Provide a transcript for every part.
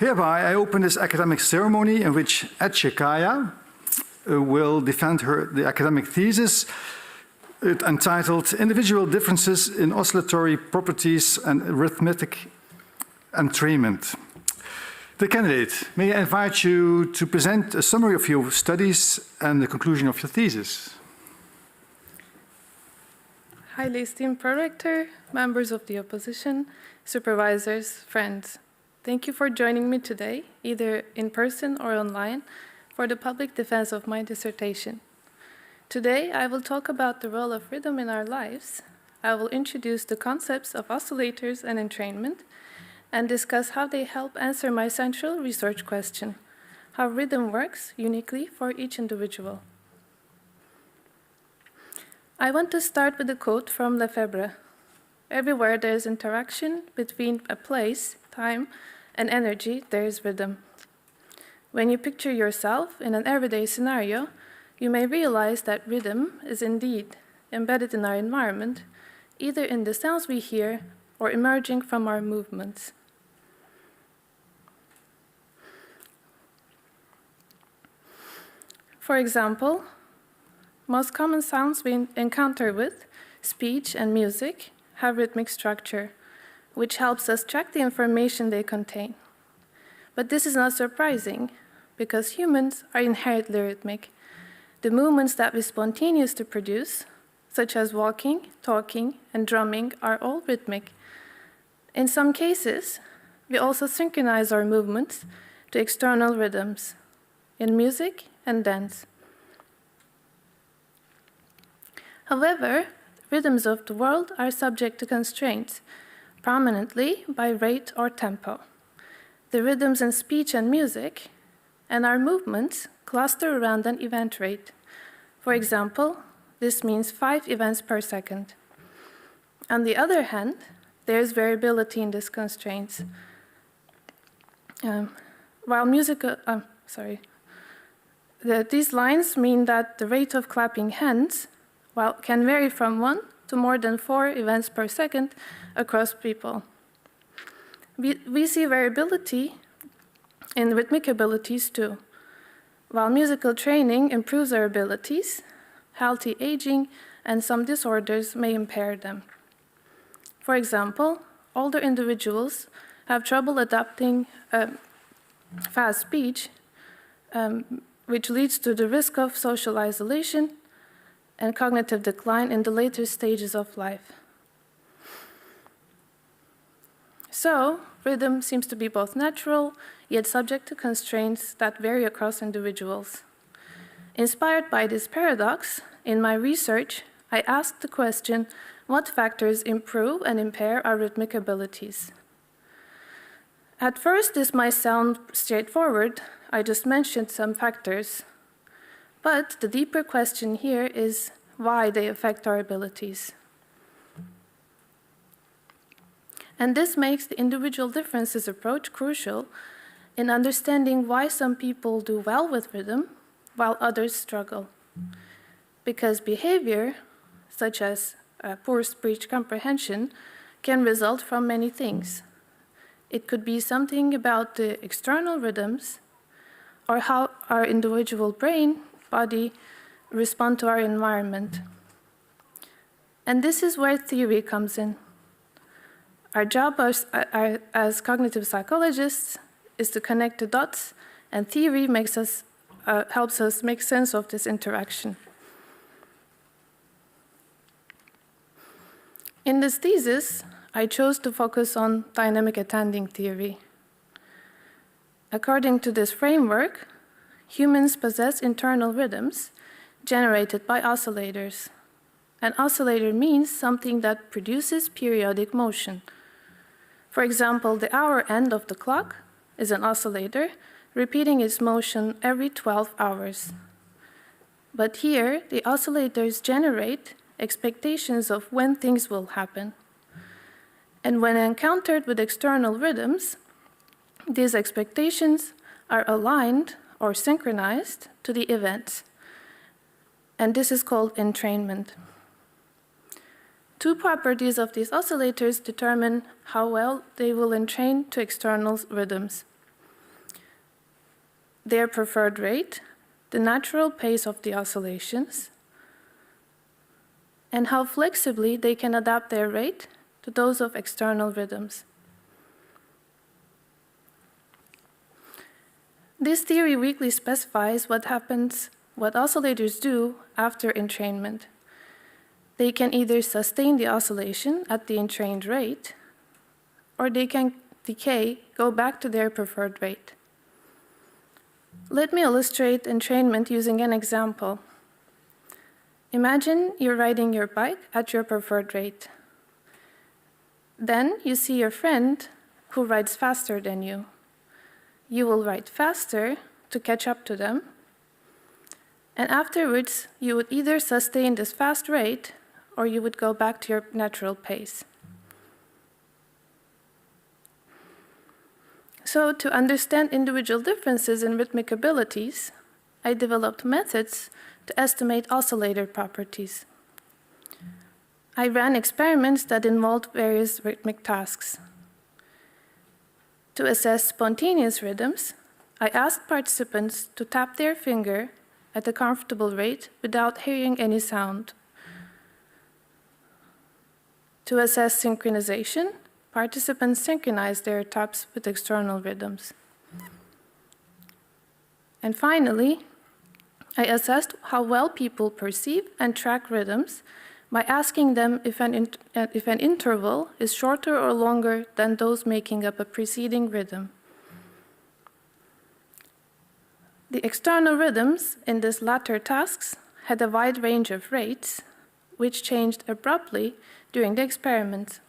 Hereby, I open this academic ceremony in which Ece Kaya will defend the academic thesis entitled Individual Differences in Oscillatory Properties and Arithmetic Entrainment. The candidate, may I invite you to present a summary of your studies and the conclusion of your thesis. Highly esteemed Prorector, members of the opposition, supervisors, friends. Thank you for joining me today, either in person or online, for the public defense of my dissertation. Today, I will talk about the role of rhythm in our lives. I will introduce the concepts of oscillators and entrainment, and discuss how they help answer my central research question, how rhythm works uniquely for each individual. I want to start with a quote from Lefebvre. Everywhere there is interaction between a place, time, and energy, there is rhythm. When you picture yourself in an everyday scenario, you may realize that rhythm is indeed embedded in our environment, either in the sounds we hear or emerging from our movements. For example, most common sounds we encounter with speech and music have rhythmic structure, which helps us track the information they contain. But this is not surprising, because humans are inherently rhythmic. The movements that we spontaneously produce, such as walking, talking, and drumming, are all rhythmic. In some cases, we also synchronize our movements to external rhythms, in music and dance. However, rhythms of the world are subject to constraints, prominently by rate or tempo. The rhythms in speech and music and our movements cluster around an event rate. For example, this means 5 events per second. On the other hand, there is variability in these constraints. These lines mean that the rate of clapping hands can vary from 1 to more than 4 events per second across people. We see variability in rhythmic abilities too. While musical training improves our abilities, healthy aging and some disorders may impair them. For example, older individuals have trouble adapting fast speech, which leads to the risk of social isolation and cognitive decline in the later stages of life. So, rhythm seems to be both natural, yet subject to constraints that vary across individuals. Inspired by this paradox, in my research, I asked the question, what factors improve and impair our rhythmic abilities? At first, this might sound straightforward. I just mentioned some factors. But the deeper question here is why they affect our abilities. And this makes the individual differences approach crucial in understanding why some people do well with rhythm while others struggle. Because behavior, such as poor speech comprehension, can result from many things. It could be something about the external rhythms or how our individual brain, body respond to our environment. And this is where theory comes in. Our job as cognitive psychologists is to connect the dots, and theory helps us make sense of this interaction. In this thesis, I chose to focus on dynamic attending theory. According to this framework, humans possess internal rhythms generated by oscillators. An oscillator means something that produces periodic motion. For example, the hour end of the clock is an oscillator, repeating its motion every 12 hours. But here, the oscillators generate expectations of when things will happen. And when encountered with external rhythms, these expectations are aligned or synchronized to the events. And this is called entrainment. Two properties of these oscillators determine how well they will entrain to external rhythms. their preferred rate, the natural pace of the oscillations, and how flexibly they can adapt their rate to those of external rhythms. This theory weakly specifies what oscillators do after entrainment. They can either sustain the oscillation at the entrained rate, or they can decay, go back to their preferred rate. Let me illustrate entrainment using an example. Imagine you're riding your bike at your preferred rate. Then you see your friend who rides faster than you. You will ride faster to catch up to them, and afterwards you would either sustain this fast rate or you would go back to your natural pace. So to understand individual differences in rhythmic abilities, I developed methods to estimate oscillator properties. I ran experiments that involved various rhythmic tasks. To assess spontaneous rhythms, I asked participants to tap their finger at a comfortable rate without hearing any sound. To assess synchronization, participants synchronized their taps with external rhythms. And finally, I assessed how well people perceive and track rhythms by asking them if an interval is shorter or longer than those making up a preceding rhythm. The external rhythms in these latter tasks had a wide range of rates, which changed abruptly during the experiment.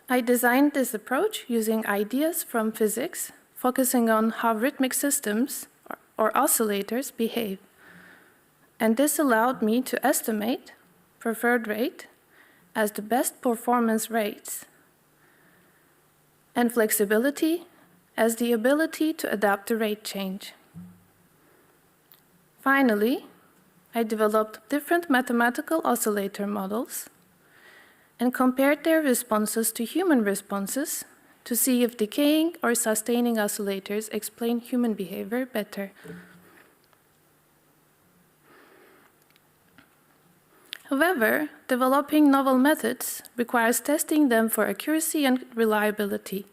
I designed this approach using ideas from physics, focusing on how rhythmic systems or oscillators behave. And this allowed me to estimate preferred rate as the best performance rates, and flexibility as the ability to adapt to rate change. Finally, I developed different mathematical oscillator models and compared their responses to human responses to see if decaying or sustaining oscillators explain human behavior better. However, developing novel methods requires testing them for accuracy and reliability.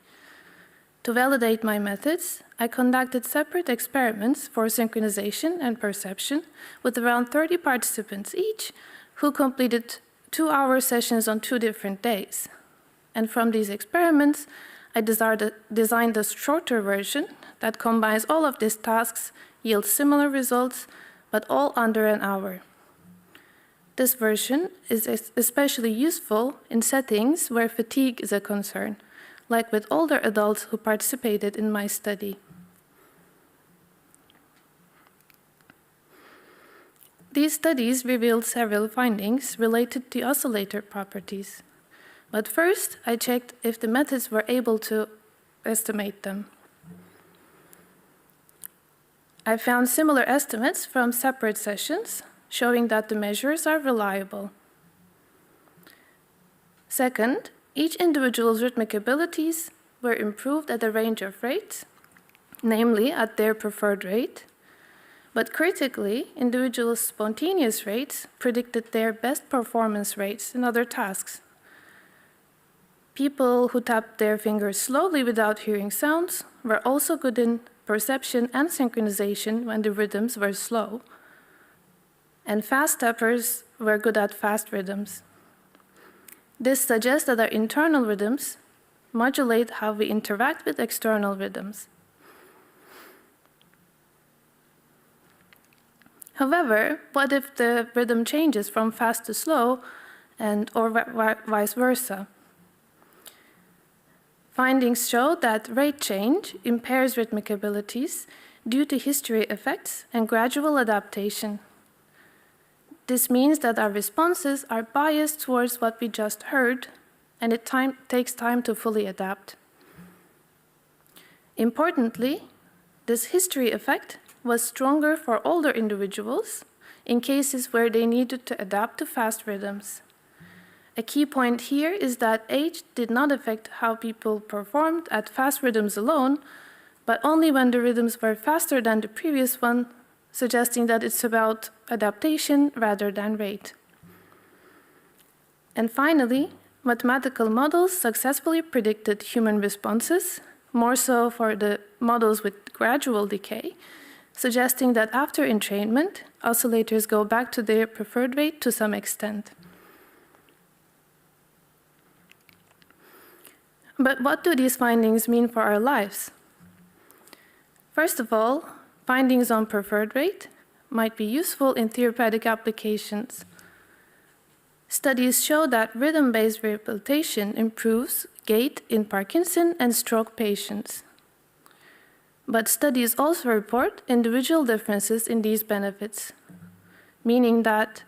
To validate my methods, I conducted separate experiments for synchronization and perception with around 30 participants each, who completed 2-hour sessions on 2 different days. And from these experiments, I designed a shorter version that combines all of these tasks, yields similar results, but all under an hour. This version is especially useful in settings where fatigue is a concern, like with older adults who participated in my study. These studies revealed several findings related to oscillator properties. But first, I checked if the methods were able to estimate them. I found similar estimates from separate sessions, showing that the measures are reliable. Second, each individual's rhythmic abilities were improved at a range of rates, namely at their preferred rate. But critically, individuals' spontaneous rates predicted their best performance rates in other tasks. People who tapped their fingers slowly without hearing sounds were also good in perception and synchronization when the rhythms were slow. And fast tappers were good at fast rhythms. This suggests that our internal rhythms modulate how we interact with external rhythms. However, what if the rhythm changes from fast to slow, or vice versa? Findings show that rate change impairs rhythmic abilities due to history effects and gradual adaptation. This means that our responses are biased towards what we just heard, and it takes time to fully adapt. Importantly, this history effect was stronger for older individuals in cases where they needed to adapt to fast rhythms. A key point here is that age did not affect how people performed at fast rhythms alone, but only when the rhythms were faster than the previous one, suggesting that it's about adaptation rather than rate. And finally, mathematical models successfully predicted human responses, more so for the models with gradual decay, suggesting that after entrainment, oscillators go back to their preferred rate to some extent. But what do these findings mean for our lives? First of all, findings on preferred rate might be useful in therapeutic applications. Studies show that rhythm-based rehabilitation improves gait in Parkinson and stroke patients. But studies also report individual differences in these benefits, meaning that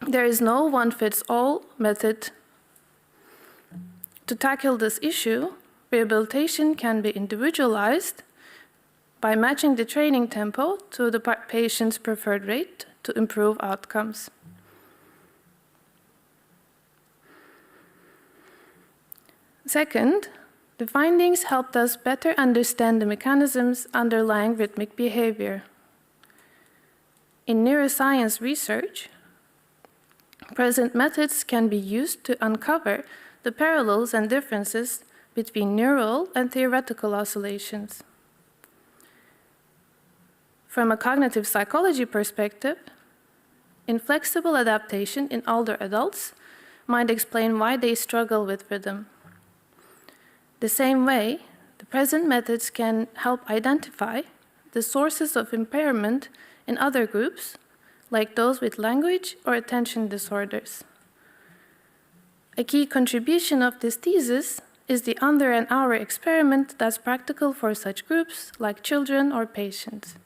there is no one-fits-all method. To tackle this issue, rehabilitation can be individualized by matching the training tempo to the patient's preferred rate to improve outcomes. Second, the findings helped us better understand the mechanisms underlying rhythmic behavior. In neuroscience research, present methods can be used to uncover the parallels and differences between neural and theoretical oscillations. From a cognitive psychology perspective, inflexible adaptation in older adults might explain why they struggle with rhythm. The same way, the present methods can help identify the sources of impairment in other groups, like those with language or attention disorders. A key contribution of this thesis is the under an hour experiment that's practical for such groups, like children or patients.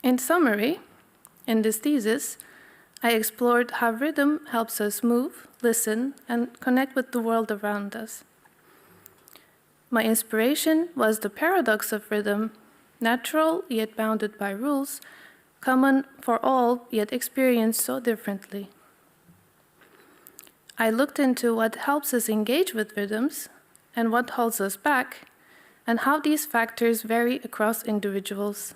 In summary, in this thesis, I explored how rhythm helps us move, listen, and connect with the world around us. My inspiration was the paradox of rhythm, natural yet bounded by rules, common for all yet experienced so differently. I looked into what helps us engage with rhythms and what holds us back, and how these factors vary across individuals.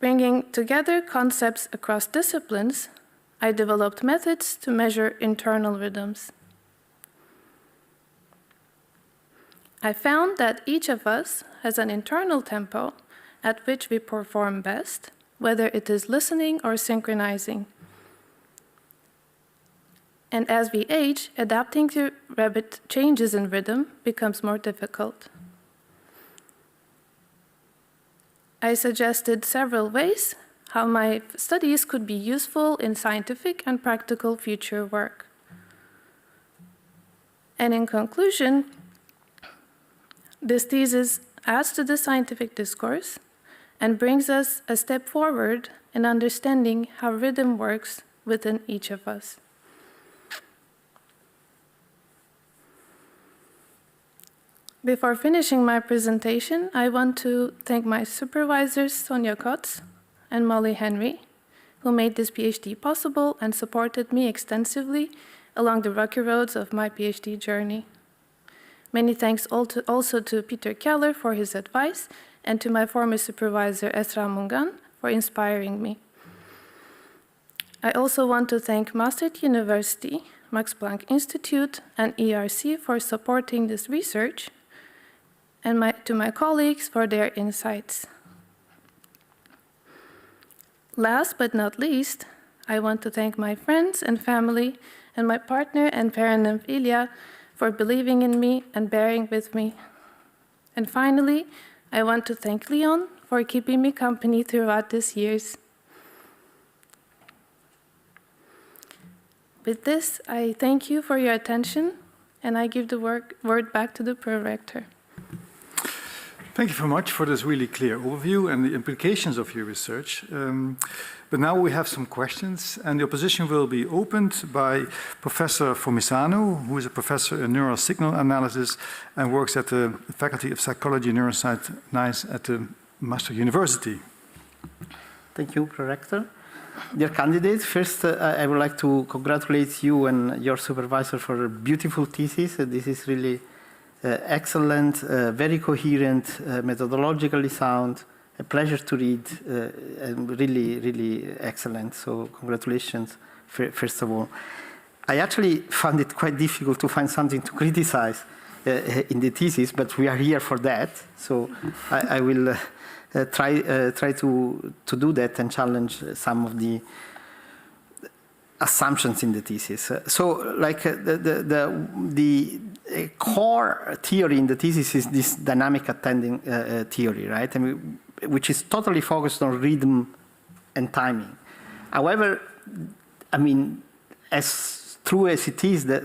Bringing together concepts across disciplines, I developed methods to measure internal rhythms. I found that each of us has an internal tempo at which we perform best, whether it is listening or synchronizing. And as we age, adapting to rapid changes in rhythm becomes more difficult. I suggested several ways how my studies could be useful in scientific and practical future work. And in conclusion, this thesis adds to the scientific discourse and brings us a step forward in understanding how rhythm works within each of us. Before finishing my presentation, I want to thank my supervisors, Sonja Kotz and Molly Henry, who made this PhD possible and supported me extensively along the rocky roads of my PhD journey. Many thanks also to Peter Keller for his advice, and to my former supervisor, Esra Mungan, for inspiring me. I also want to thank Maastricht University, Max Planck Institute, and ERC for supporting this research, and to my colleagues for their insights. Last but not least, I want to thank my friends and family and my partner and parent Ilya for believing in me and bearing with me. And finally, I want to thank Leon for keeping me company throughout these years. With this, I thank you for your attention, and I give the word back to the Prorector. Thank you very much for this really clear overview and the implications of your research. But now we have some questions, and the opposition will be opened by Professor Formisano, who is a professor in neural signal analysis and works at the Faculty of Psychology and Neuroscience at the Maastricht University. Thank you, Prorector. dear candidates, first I would like to congratulate you and your supervisor for a beautiful thesis. This is really excellent, very coherent, methodologically sound, a pleasure to read, and really, really excellent. So congratulations, first of all. I actually found it quite difficult to find something to criticize in the thesis, but we are here for that. So I will try to do that and challenge some of the assumptions in the thesis. So, like the core theory in the thesis is this dynamic attending theory, right? I mean, which is totally focused on rhythm and timing. However, I mean, as true as it is that,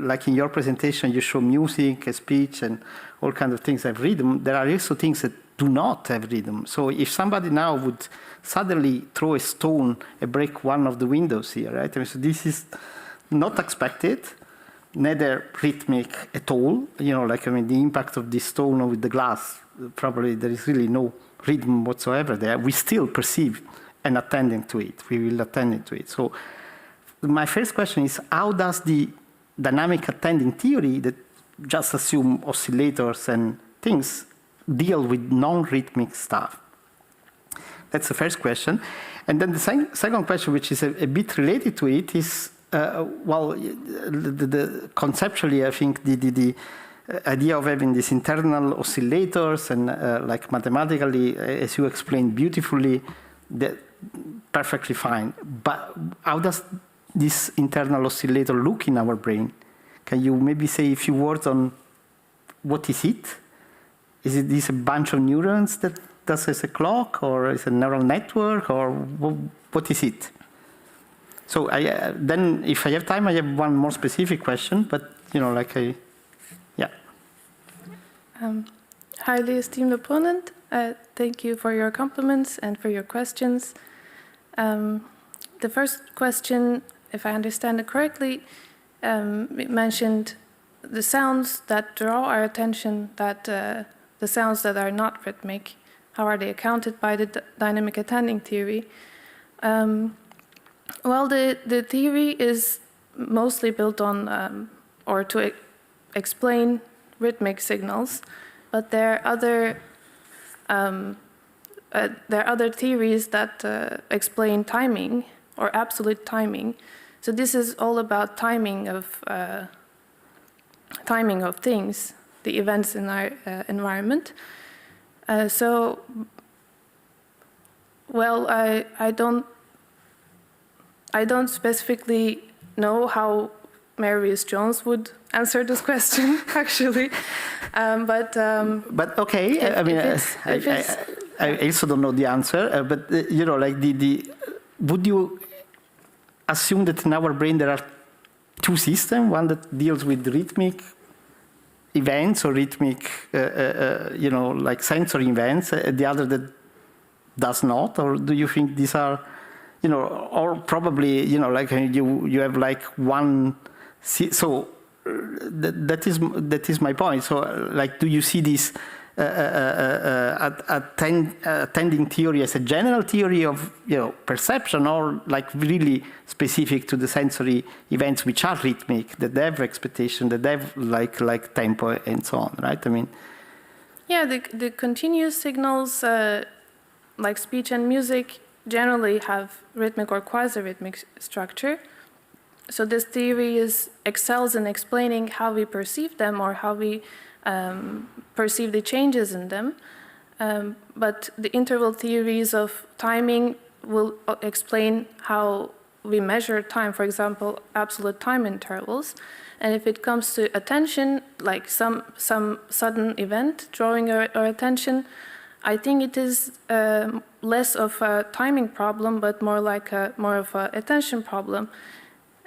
like in your presentation, you show music, speech, and all kinds of things have rhythm, there are also things that do not have rhythm. So if somebody now would suddenly throw a stone and break one of the windows here, right? I mean, so this is not expected, neither rhythmic at all. You know, like, I mean, the impact of this stone with the glass, probably there is really no rhythm whatsoever there. We still perceive and attending to it. We will attend to it. So my first question is, how does the dynamic attending theory that just assume oscillators and things deal with non-rhythmic stuff? That's the first question. And then the second question, which is a bit related to it, is, well, conceptually, I think the idea of having these internal oscillators and like mathematically, as you explained beautifully, that perfectly fine. But how does this internal oscillator look in our brain? Can you maybe say a few words on what is it? Is it this a bunch of neurons that does as a clock, or is it a neural network, or what is it? So then, if I have time, I have one more specific question, but you know, like yeah. Highly esteemed opponent, thank you for your compliments and for your questions. The first question, if I understand it correctly, it mentioned the sounds that draw our attention, that the sounds that are not rhythmic, how are they accounted by the dynamic attending theory? Well, the theory is mostly built on, or to explain rhythmic signals, but there are other theories that explain timing, or absolute timing. So this is all about timing of things, the events in our environment. So, well, I don't specifically know how Marius Jones would answer this question, actually, but okay. I mean, I also don't know the answer. But you know, like would you assume that in our brain there are two systems, one that deals with rhythmic events or rhythmic, you know, like sensory events, the other that does not? Or do you think these are, you know, or probably, you know, like you have like one, so that is my point. So like, do you see this attending theory as a general theory of, you know, perception, or like really specific to the sensory events which are rhythmic, that they have expectation, that they have like tempo and so on, right? I mean, yeah, the continuous signals like speech and music generally have rhythmic or quasi-rhythmic structure. So this theory excels in explaining how we perceive them, or how we perceive the changes in them. But the interval theories of timing will explain how we measure time, for example, absolute time intervals. And if it comes to attention, like some sudden event drawing our attention, I think it is less of a timing problem, but more of an attention problem.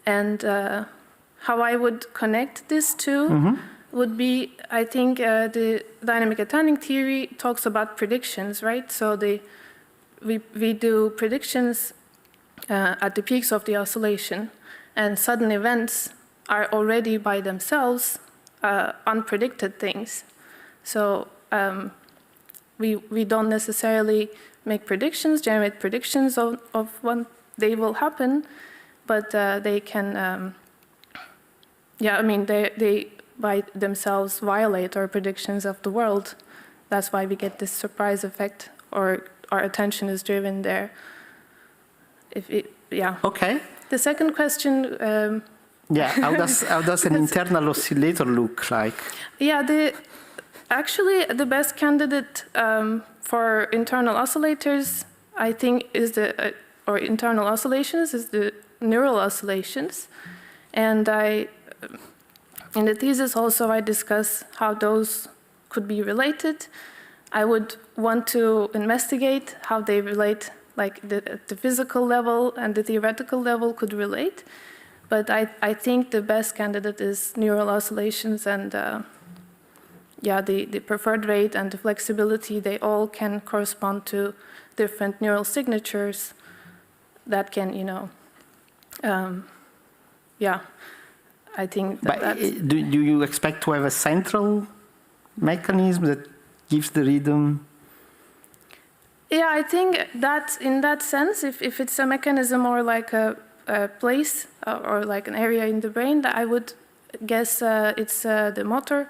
And how I would connect these two would be, I think the dynamic attending theory talks about predictions, right? So we do predictions at the peaks of the oscillation, and sudden events are already by themselves unpredicted things. So we don't necessarily make predictions, generate predictions of what they will happen, but they can, yeah, I mean, they by themselves violate our predictions of the world. That's why we get this surprise effect, or our attention is driven there. Yeah. Okay. The second question. Yeah, how does an internal oscillator look like? Yeah, actually the best candidate for internal oscillators, I think, is or internal oscillations is the neural oscillations, and in the thesis also I discuss how those could be related. I would want to investigate how they relate, like at the physical level and the theoretical level could relate. But I think the best candidate is neural oscillations, and yeah, the preferred rate and the flexibility, they all can correspond to different neural signatures that can, you know, yeah, I think that's... Do you expect to have a central mechanism that gives the rhythm? Yeah, I think that in that sense, if it's a mechanism or like a place or like an area in the brain, that I would guess it's the motor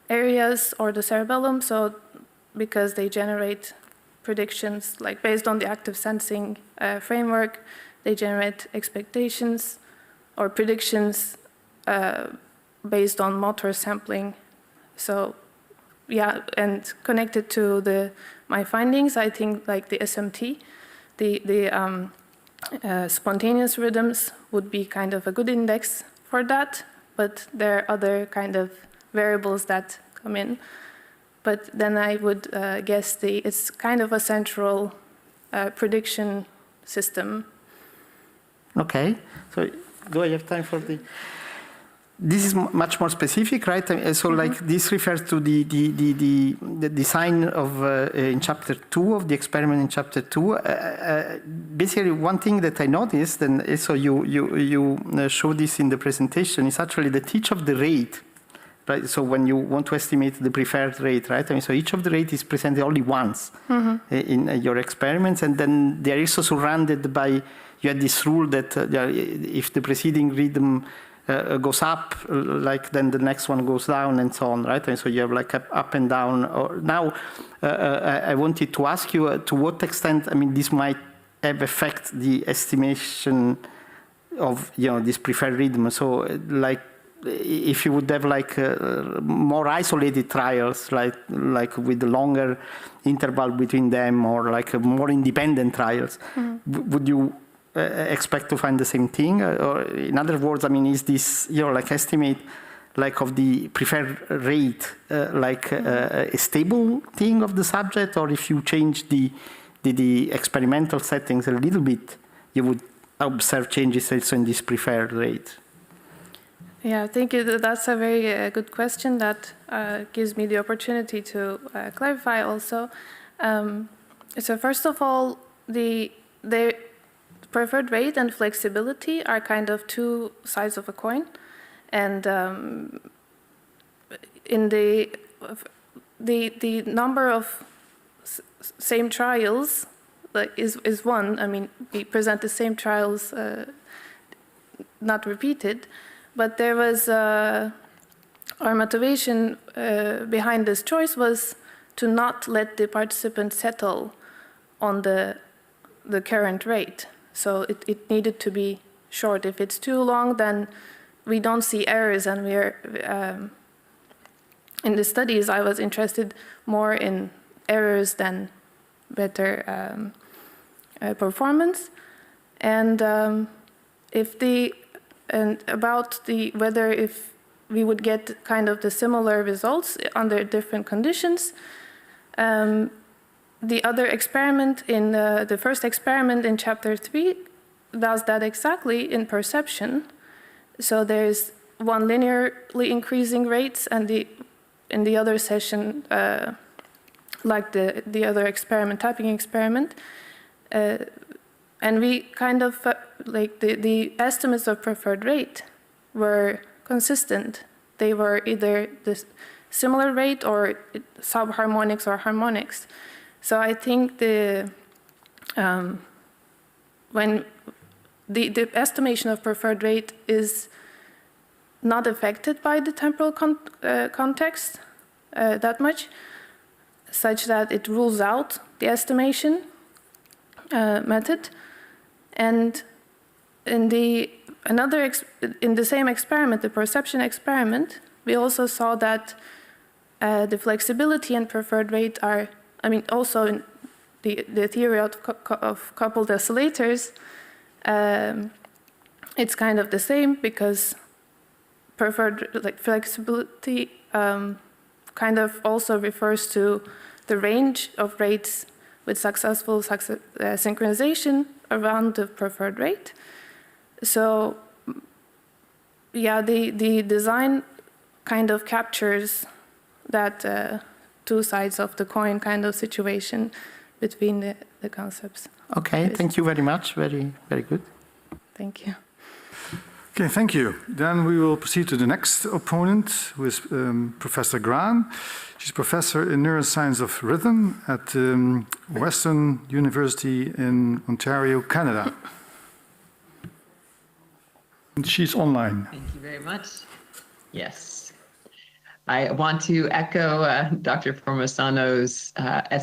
areas or the cerebellum. So because they generate predictions, like based on the active sensing framework, they generate expectations or predictions based on motor sampling. So yeah, and connected to my findings, I think like the SMT, the spontaneous rhythms would be kind of a good index for that, but there are other kind of variables that come in. But then I would guess it's kind of a central prediction system. Okay, so do I have time for the... This is much more specific, right? So like this refers to the design of in chapter 2 of the experiment in chapter 2. Basically, one thing that I noticed, and so you show this in the presentation, is actually that each of the rate, right? So when you want to estimate the preferred rate, right? I mean, so each of the rate is presented only once in your experiments, and then they are also surrounded by, you had this rule that if the preceding rhythm goes up, like then the next one goes down, and so on, right? And so you have like up and down. Now, I wanted to ask you to what extent, I mean, this might have affect the estimation of, you know, this preferred rhythm. So, like, if you would have like more isolated trials, like with the longer interval between them, or like more independent trials, would you expect to find the same thing? Or in other words, I mean, is this, you know, like estimate like of the preferred rate like a stable thing of the subject, or if you change the experimental settings a little bit, you would observe changes also in this preferred rate? Yeah, thank you. That's a very good question that gives me the opportunity to clarify also. So first of all, the preferred rate and flexibility are kind of two sides of a coin, and in the number of same trials like is one. I mean, we present the same trials, not repeated, but there was our motivation behind this choice was to not let the participants settle on the current rate. So it needed to be short. If it's too long, then we don't see errors, and we're in the studies I was interested more in errors than better performance. And whether if we would get kind of the similar results under different conditions. The other experiment in the first experiment in chapter 3 does that exactly in perception. So there's one linearly increasing rates, and in the other session, like the other experiment, typing experiment, and we kind of like the estimates of preferred rate were consistent. They were either the similar rate or subharmonics or harmonics. So I think when the estimation of preferred rate is not affected by the temporal context that much, such that it rules out the estimation method. And in the same experiment, the perception experiment, we also saw that the flexibility and preferred rate are, also in the theory of coupled oscillators, it's kind of the same, because preferred flexibility kind of also refers to the range of rates with successful synchronization around the preferred rate. So yeah, the design kind of captures that two sides of the coin kind of situation between the concepts. Okay, thank you very much. Very, very good. Thank you. Okay, thank you. Then we will proceed to the next opponent, who is Professor Graan. She's professor in neuroscience of rhythm at Western University in Ontario, Canada. And she's online. Thank you very much. Yes. I want to echo Dr. Formosano's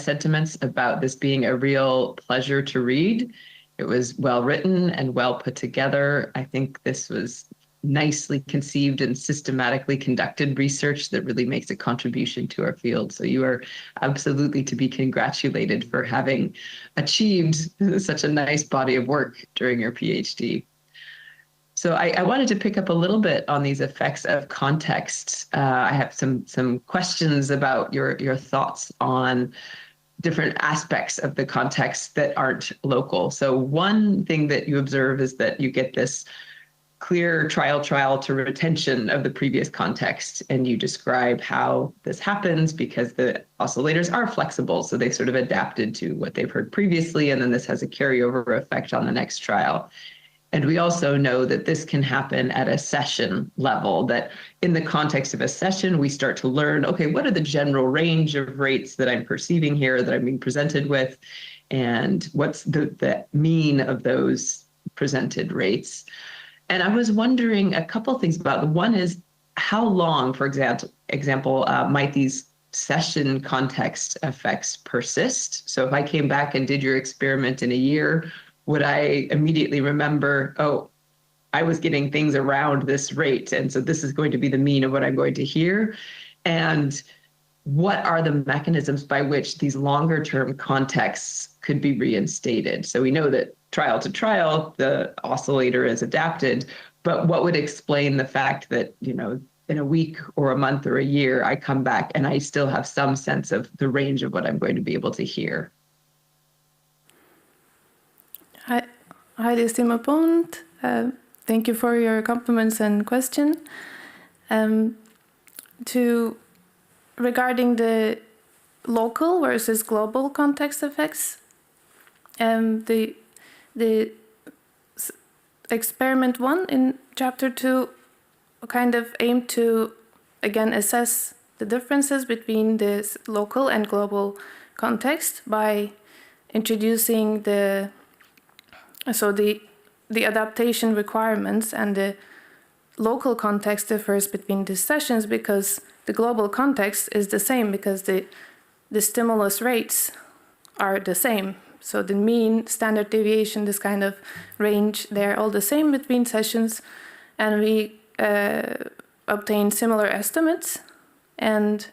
sentiments about this being a real pleasure to read. It was well written and well put together. I think this was nicely conceived and systematically conducted research that really makes a contribution to our field. So you are absolutely to be congratulated for having achieved such a nice body of work during your PhD. So I wanted to pick up a little bit on these effects of context. I have some questions about your thoughts on different aspects of the context that aren't local. So one thing that you observe is that you get this clear trial to retention of the previous context, and you describe how this happens because the oscillators are flexible, so they sort of adapted to what they've heard previously, and then this has a carryover effect on the next trial. And we also know that this can happen at a session level, that in the context of a session, we start to learn, okay, what are the general range of rates that I'm perceiving here, that I'm being presented with, and what's the mean of those presented rates? And I was wondering a couple of things about them. One is, how long, for example, might these session context effects persist? So if I came back and did your experiment in a year, would I immediately remember, oh, I was getting things around this rate, and so this is going to be the mean of what I'm going to hear? And what are the mechanisms by which these longer term contexts could be reinstated? So we know that trial to trial, the oscillator is adapted, but what would explain the fact that, in a week or a month or a year, I come back and I still have some sense of the range of what I'm going to be able to hear? Hi, esteemed opponent. Thank you for your compliments and question. Regarding the local versus global context effects, the experiment 1 in chapter 2 kind of aimed to, again, assess the differences between this local and global context by introducing the adaptation requirements, and the local context differs between these sessions because the global context is the same, because the stimulus rates are the same. So the mean, standard deviation, this kind of range, they're all the same between sessions, and we obtained similar estimates. And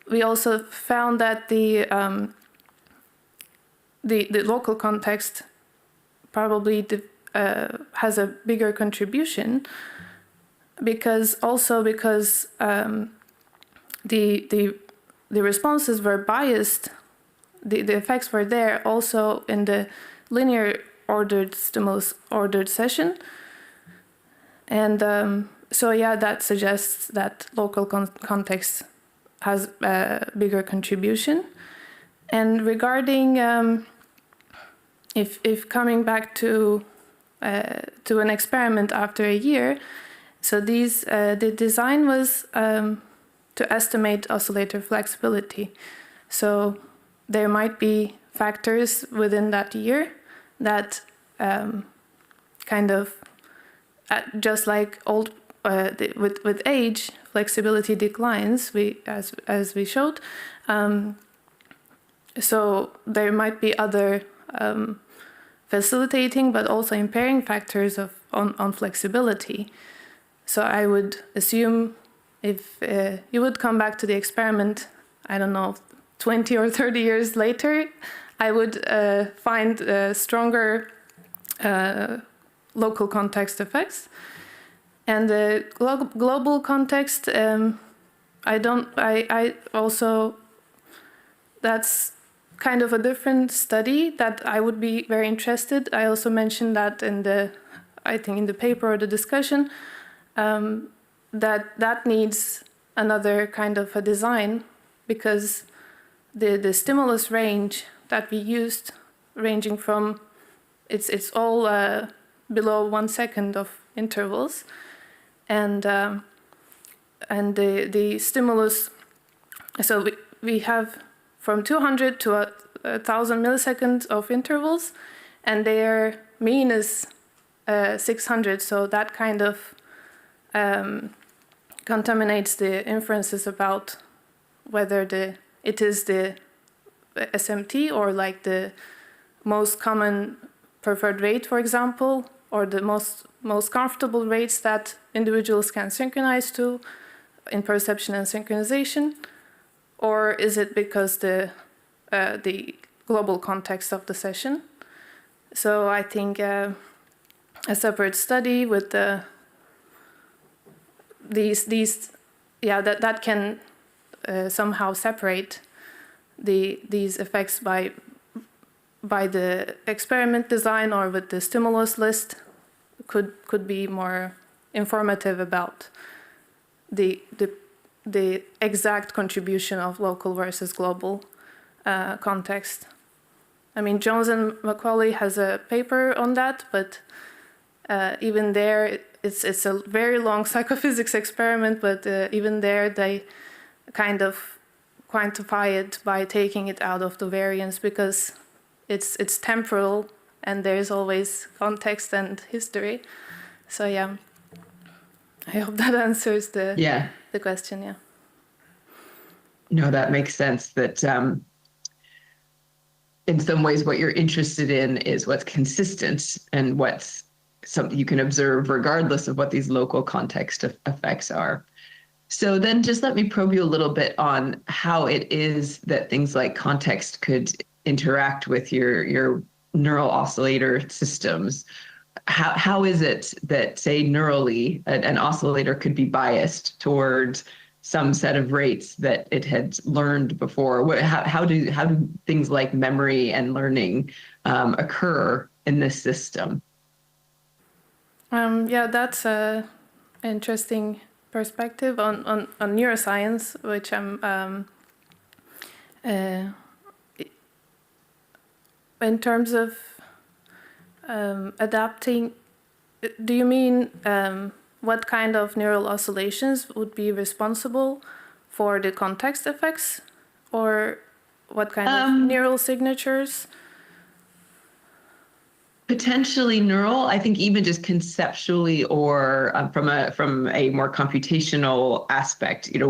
we also found that the local context probably has a bigger contribution, because the responses were biased. The effects were there also in the linear ordered stimulus ordered session, and so yeah, that suggests that local context has a bigger contribution. And regarding if coming back to an experiment after a year, so the design was to estimate oscillator flexibility. So there might be factors within that year that kind of, just like with age, flexibility declines, as we showed. So there might be other facilitating but also impairing factors on flexibility. So I would assume if you would come back to the experiment, I don't know, 20 or 30 years later, I would find stronger local context effects. And the global context, I also, that's kind of a different study that I would be very interested. I also mentioned that in the paper or the discussion, that needs another kind of a design, because the stimulus range that we used, ranging from, it's all below 1 second of intervals, and the stimulus, so we have from 200 to 1,000 milliseconds of intervals, and their mean is 600. So that kind of contaminates the inferences about whether it is the SMT or like the most common preferred rate, for example, or the most comfortable rates that individuals can synchronize to in perception and synchronization. Or is it because the global context of the session? So I think a separate study with that can somehow separate these effects by the experiment design or with the stimulus list could be more informative about the exact contribution of local versus global context. I mean, Jones and Macaulay has a paper on that, but even there, it's a very long psychophysics experiment, but even there, they kind of quantify it by taking it out of the variance, because it's temporal and there's always context and history. So yeah, I hope that answers the question. Yeah. No, that makes sense. That in some ways, what you're interested in is what's consistent and what's something you can observe regardless of what these local context effects are. So then just let me probe you a little bit on how it is that things like context could interact with your neural oscillator systems. How is it that, say, neurally, an oscillator could be biased towards some set of rates that it had learned before? How do things like memory and learning occur in this system? Yeah, that's an interesting perspective on neuroscience, which I'm in terms of adapting. Do you mean what kind of neural oscillations would be responsible for the context effects, or what kind of neural signatures? Potentially neural, I think, even just conceptually, or from a more computational aspect. You know,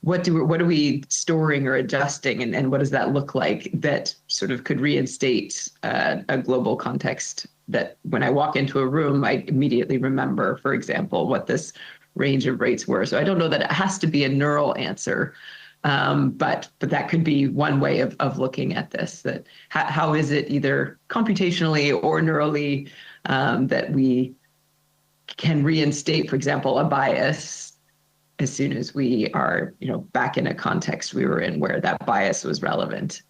what are we storing or adjusting, and what does that look like that sort of could reinstate a global context that when I walk into a room, I immediately remember, for example, what this range of rates were. So I don't know that it has to be a neural answer. But that could be one way of looking at this, that how is it either computationally or neurally that we can reinstate, for example, a bias as soon as we are, back in a context we were in where that bias was relevant.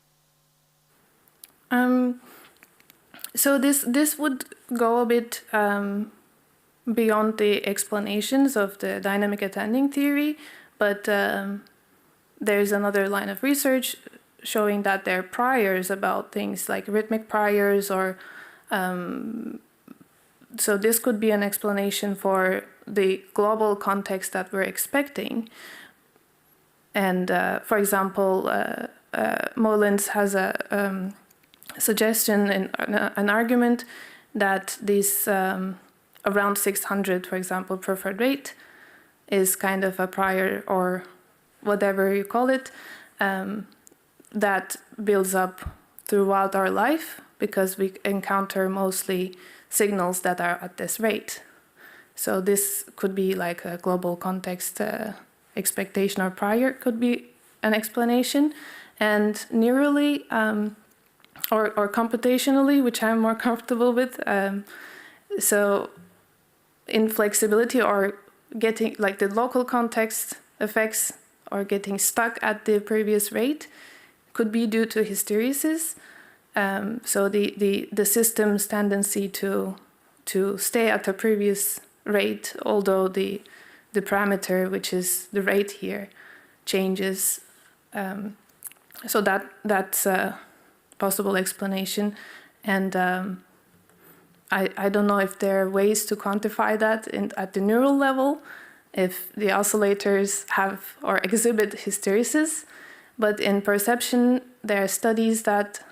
So this would go a bit beyond the explanations of the dynamic attending theory, but there's another line of research showing that there are priors about things like rhythmic priors, or so this could be an explanation for the global context that we're expecting. And for example, Mullins has a suggestion and an argument that this around 600, for example, preferred rate is kind of a prior, or whatever you call it, that builds up throughout our life because we encounter mostly signals that are at this rate. So this could be like a global context expectation, or prior could be an explanation. And neurally or computationally, which I'm more comfortable with, so inflexibility, or getting like the local context effects or getting stuck at the previous rate could be due to hysteresis. So the system's tendency to stay at the previous rate, although the parameter, which is the rate here, changes. So that's a possible explanation. And I don't know if there are ways to quantify that at the neural level, if the oscillators have or exhibit hysteresis. But in perception, there are studies that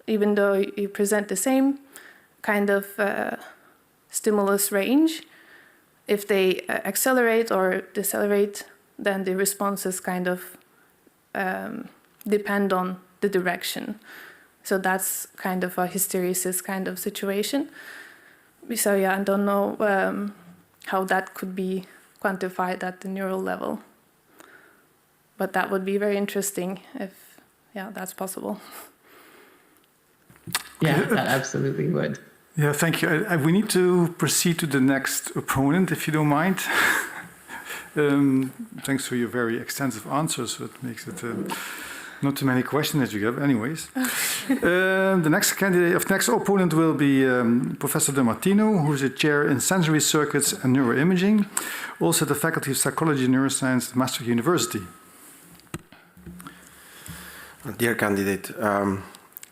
even though you present the same kind of stimulus range, if they accelerate or decelerate, then the responses kind of depend on the direction. So that's kind of a hysteresis kind of situation. So yeah, I don't know how that could be quantified at the neural level. But that would be very interesting if, yeah, that's possible. Yeah, that absolutely would. Yeah, thank you. We need to proceed to the next opponent, if you don't mind. Thanks for your very extensive answers. It makes it not too many questions that you have. Anyways, the next candidate, of next opponent will be Professor De Martino, who is a chair in sensory circuits and neuroimaging, also at the Faculty of Psychology and Neuroscience at Maastricht University. Dear candidate,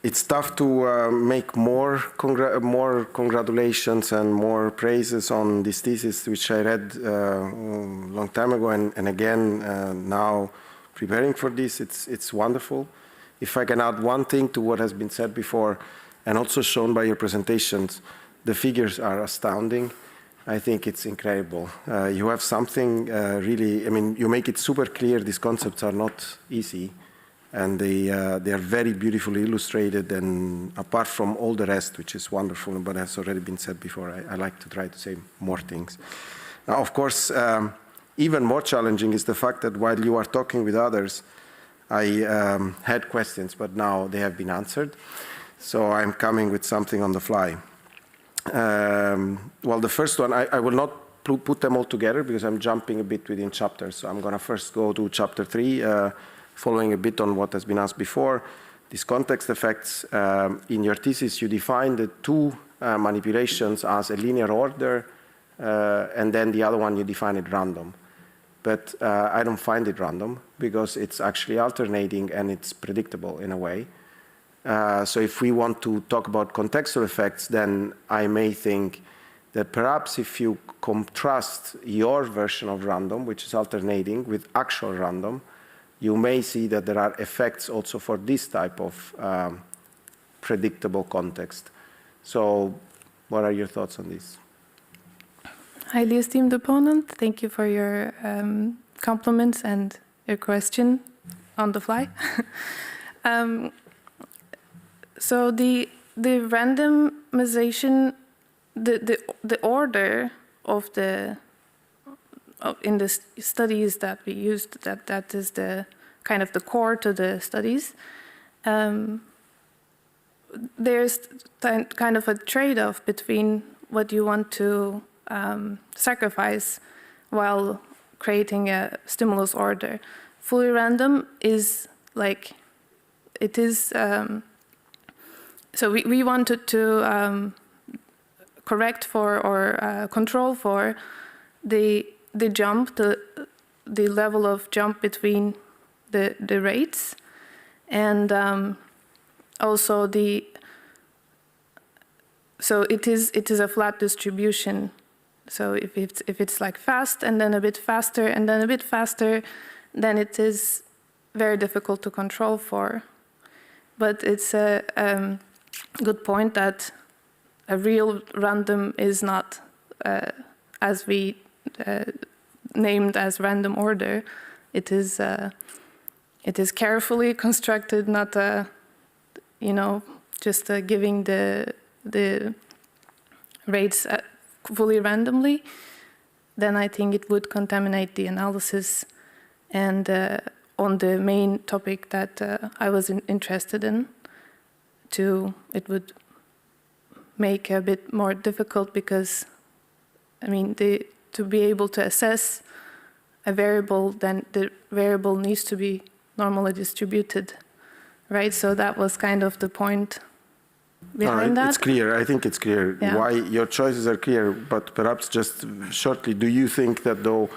it's tough to make more congratulations and more praises on this thesis, which I read a long time ago, and again now preparing for this. It's wonderful. If I can add one thing to what has been said before, and also shown by your presentations, the figures are astounding. I think it's incredible. You have something really, I mean, you make it super clear these concepts are not easy. And they are very beautifully illustrated, and apart from all the rest, which is wonderful, but has already been said before, I like to try to say more things. Now, of course, even more challenging is the fact that while you are talking with others, I had questions, but now they have been answered. So I'm coming with something on the fly. Well, the first one, I will not put them all together because I'm jumping a bit within chapters. So I'm going to first go to chapter 3, following a bit on what has been asked before. These context effects, in your thesis, you define the two manipulations as a linear order, and then the other one you define it random. But I don't find it random because it's actually alternating and it's predictable in a way. So if we want to talk about contextual effects, then I may think that perhaps if you contrast your version of random, which is alternating, with actual random, you may see that there are effects also for this type of predictable context. So what are your thoughts on this? Highly esteemed opponent, thank you for your compliments and your question on the fly. So the randomization, the order of in the studies that we used, that is the kind of the core to the studies. There's kind of a trade-off between what you want to sacrifice while creating a stimulus order. Fully random is like, it is, so we wanted to correct for or control for the jump, the level of jump between the rates, and also so it is a flat distribution. So if it's like fast and then a bit faster and then a bit faster, then it is very difficult to control for. But it's good point that a real random is not as we named as random order. It is carefully constructed, not just giving the rates fully randomly. Then I think it would contaminate the analysis and on the main topic that I was interested in. It would make a bit more difficult because, I mean, to be able to assess a variable, then the variable needs to be normally distributed, right? So that was kind of the point behind that. It's clear. I think it's clear why your choices are clear, but perhaps just shortly, do you think that though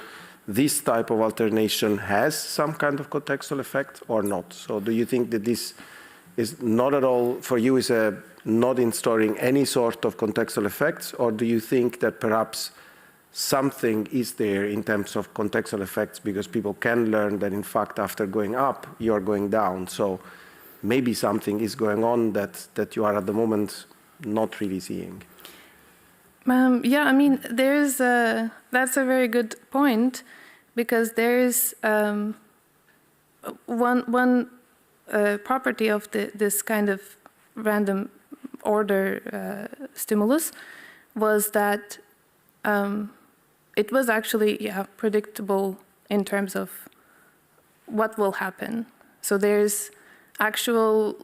this type of alternation has some kind of contextual effect or not? So do you think that this is not at all, for you, is not in storing any sort of contextual effects, or do you think that perhaps something is there in terms of contextual effects because people can learn that in fact after going up, you're going down? So maybe something is going on that you are at the moment not really seeing. Yeah, I mean, that's a very good point, because there is one property of this kind of random order stimulus was that it was actually predictable in terms of what will happen. So there's actual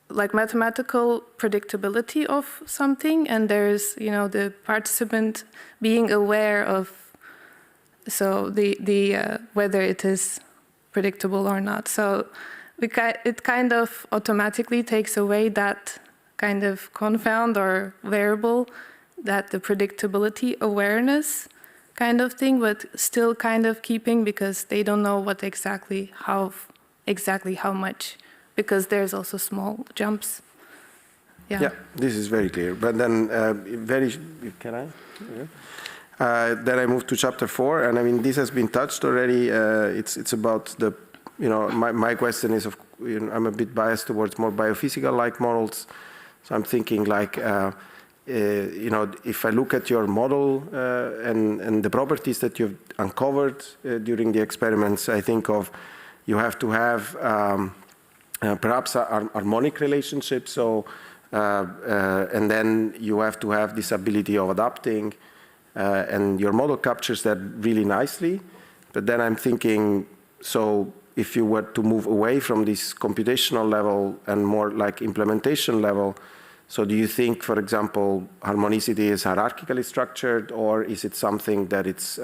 like mathematical predictability of something, and there's the participant being aware of the whether it is predictable or not. So it kind of automatically takes away that kind of confound or variable, that the predictability awareness kind of thing, but still kind of keeping, because they don't know what exactly how much, because there's also small jumps. Yeah, this is very clear. But then can I? Yeah. Then I move to chapter 4, and I mean this has been touched already. It's about the, my question is, I'm a bit biased towards more biophysical-like models, so I'm thinking like, if I look at your model and the properties that you've uncovered during the experiments, I think of you have to have perhaps a harmonic relationship. So and then you have to have this ability of adapting, and your model captures that really nicely. But then I'm thinking, so if you were to move away from this computational level and more like implementation level, so do you think, for example, harmonicity is hierarchically structured, or is it something that it's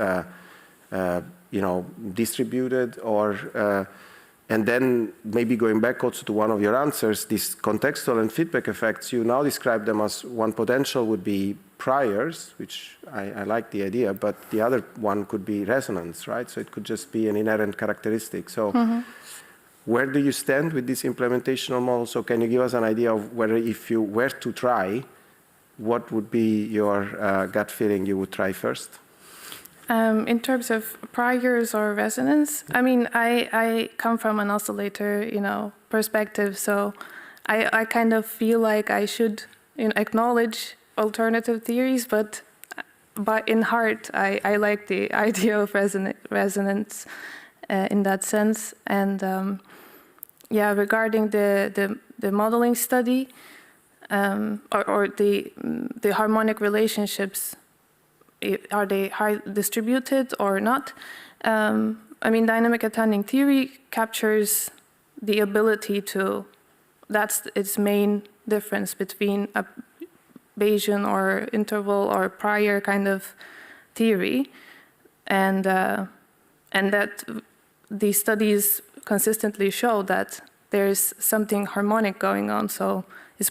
distributed, or and then maybe going back also to one of your answers, these contextual and feedback effects, you now describe them as one potential would be priors, which I like the idea, but the other one could be resonance, right? So it could just be an inherent characteristic. So where do you stand with this implementational model? So can you give us an idea of whether, if you were to try, what would be your gut feeling you would try first? In terms of priors or resonance, I mean, I come from an oscillator, perspective, so I kind of feel like I should acknowledge alternative theories, but in heart, I like the idea of resonance in that sense. And regarding the modeling study or the harmonic relationships, are they high distributed or not? I mean, dynamic attending theory captures the ability to, that's its main difference between a Bayesian or interval or prior kind of theory, and that these studies consistently show that there's something harmonic going on. So it's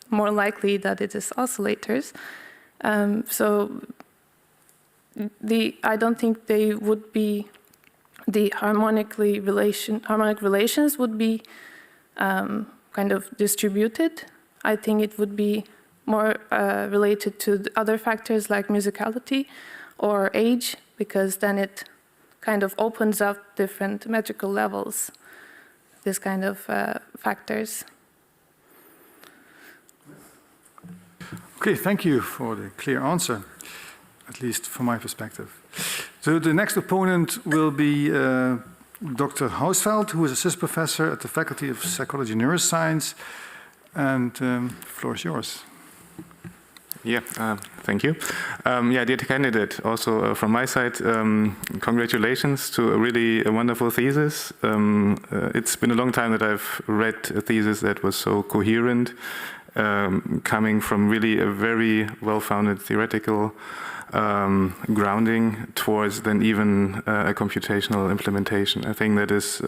more likely that it is oscillators. So I don't think they would be, the harmonic relations would be kind of distributed. I think it would be more related to the other factors like musicality or age, because then it kind of opens up different metrical levels, this kind of factors. Okay, thank you for the clear answer, at least from my perspective. So the next opponent will be Dr. Hausfeld, who is assistant professor at the Faculty of Psychology and Neuroscience, and the floor is yours. Yeah, thank you. Dear candidate, also from my side, congratulations to a really wonderful thesis. It's been a long time that I've read a thesis that was so coherent, coming from really a very well-founded theoretical grounding towards then even a computational implementation. I think that is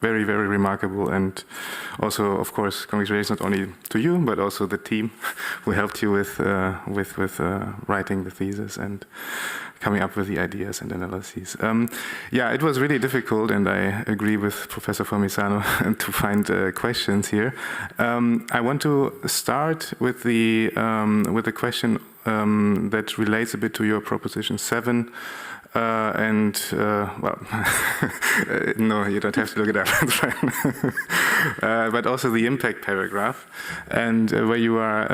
very, very remarkable, and also, of course, congratulations not only to you, but also the team who helped you with writing the thesis and coming up with the ideas and analyses. It was really difficult, and I agree with Professor Formisano to find questions here. I want to start with the question that relates a bit to your proposition 7. No, you don't have to look it up. But also the impact paragraph, and where you are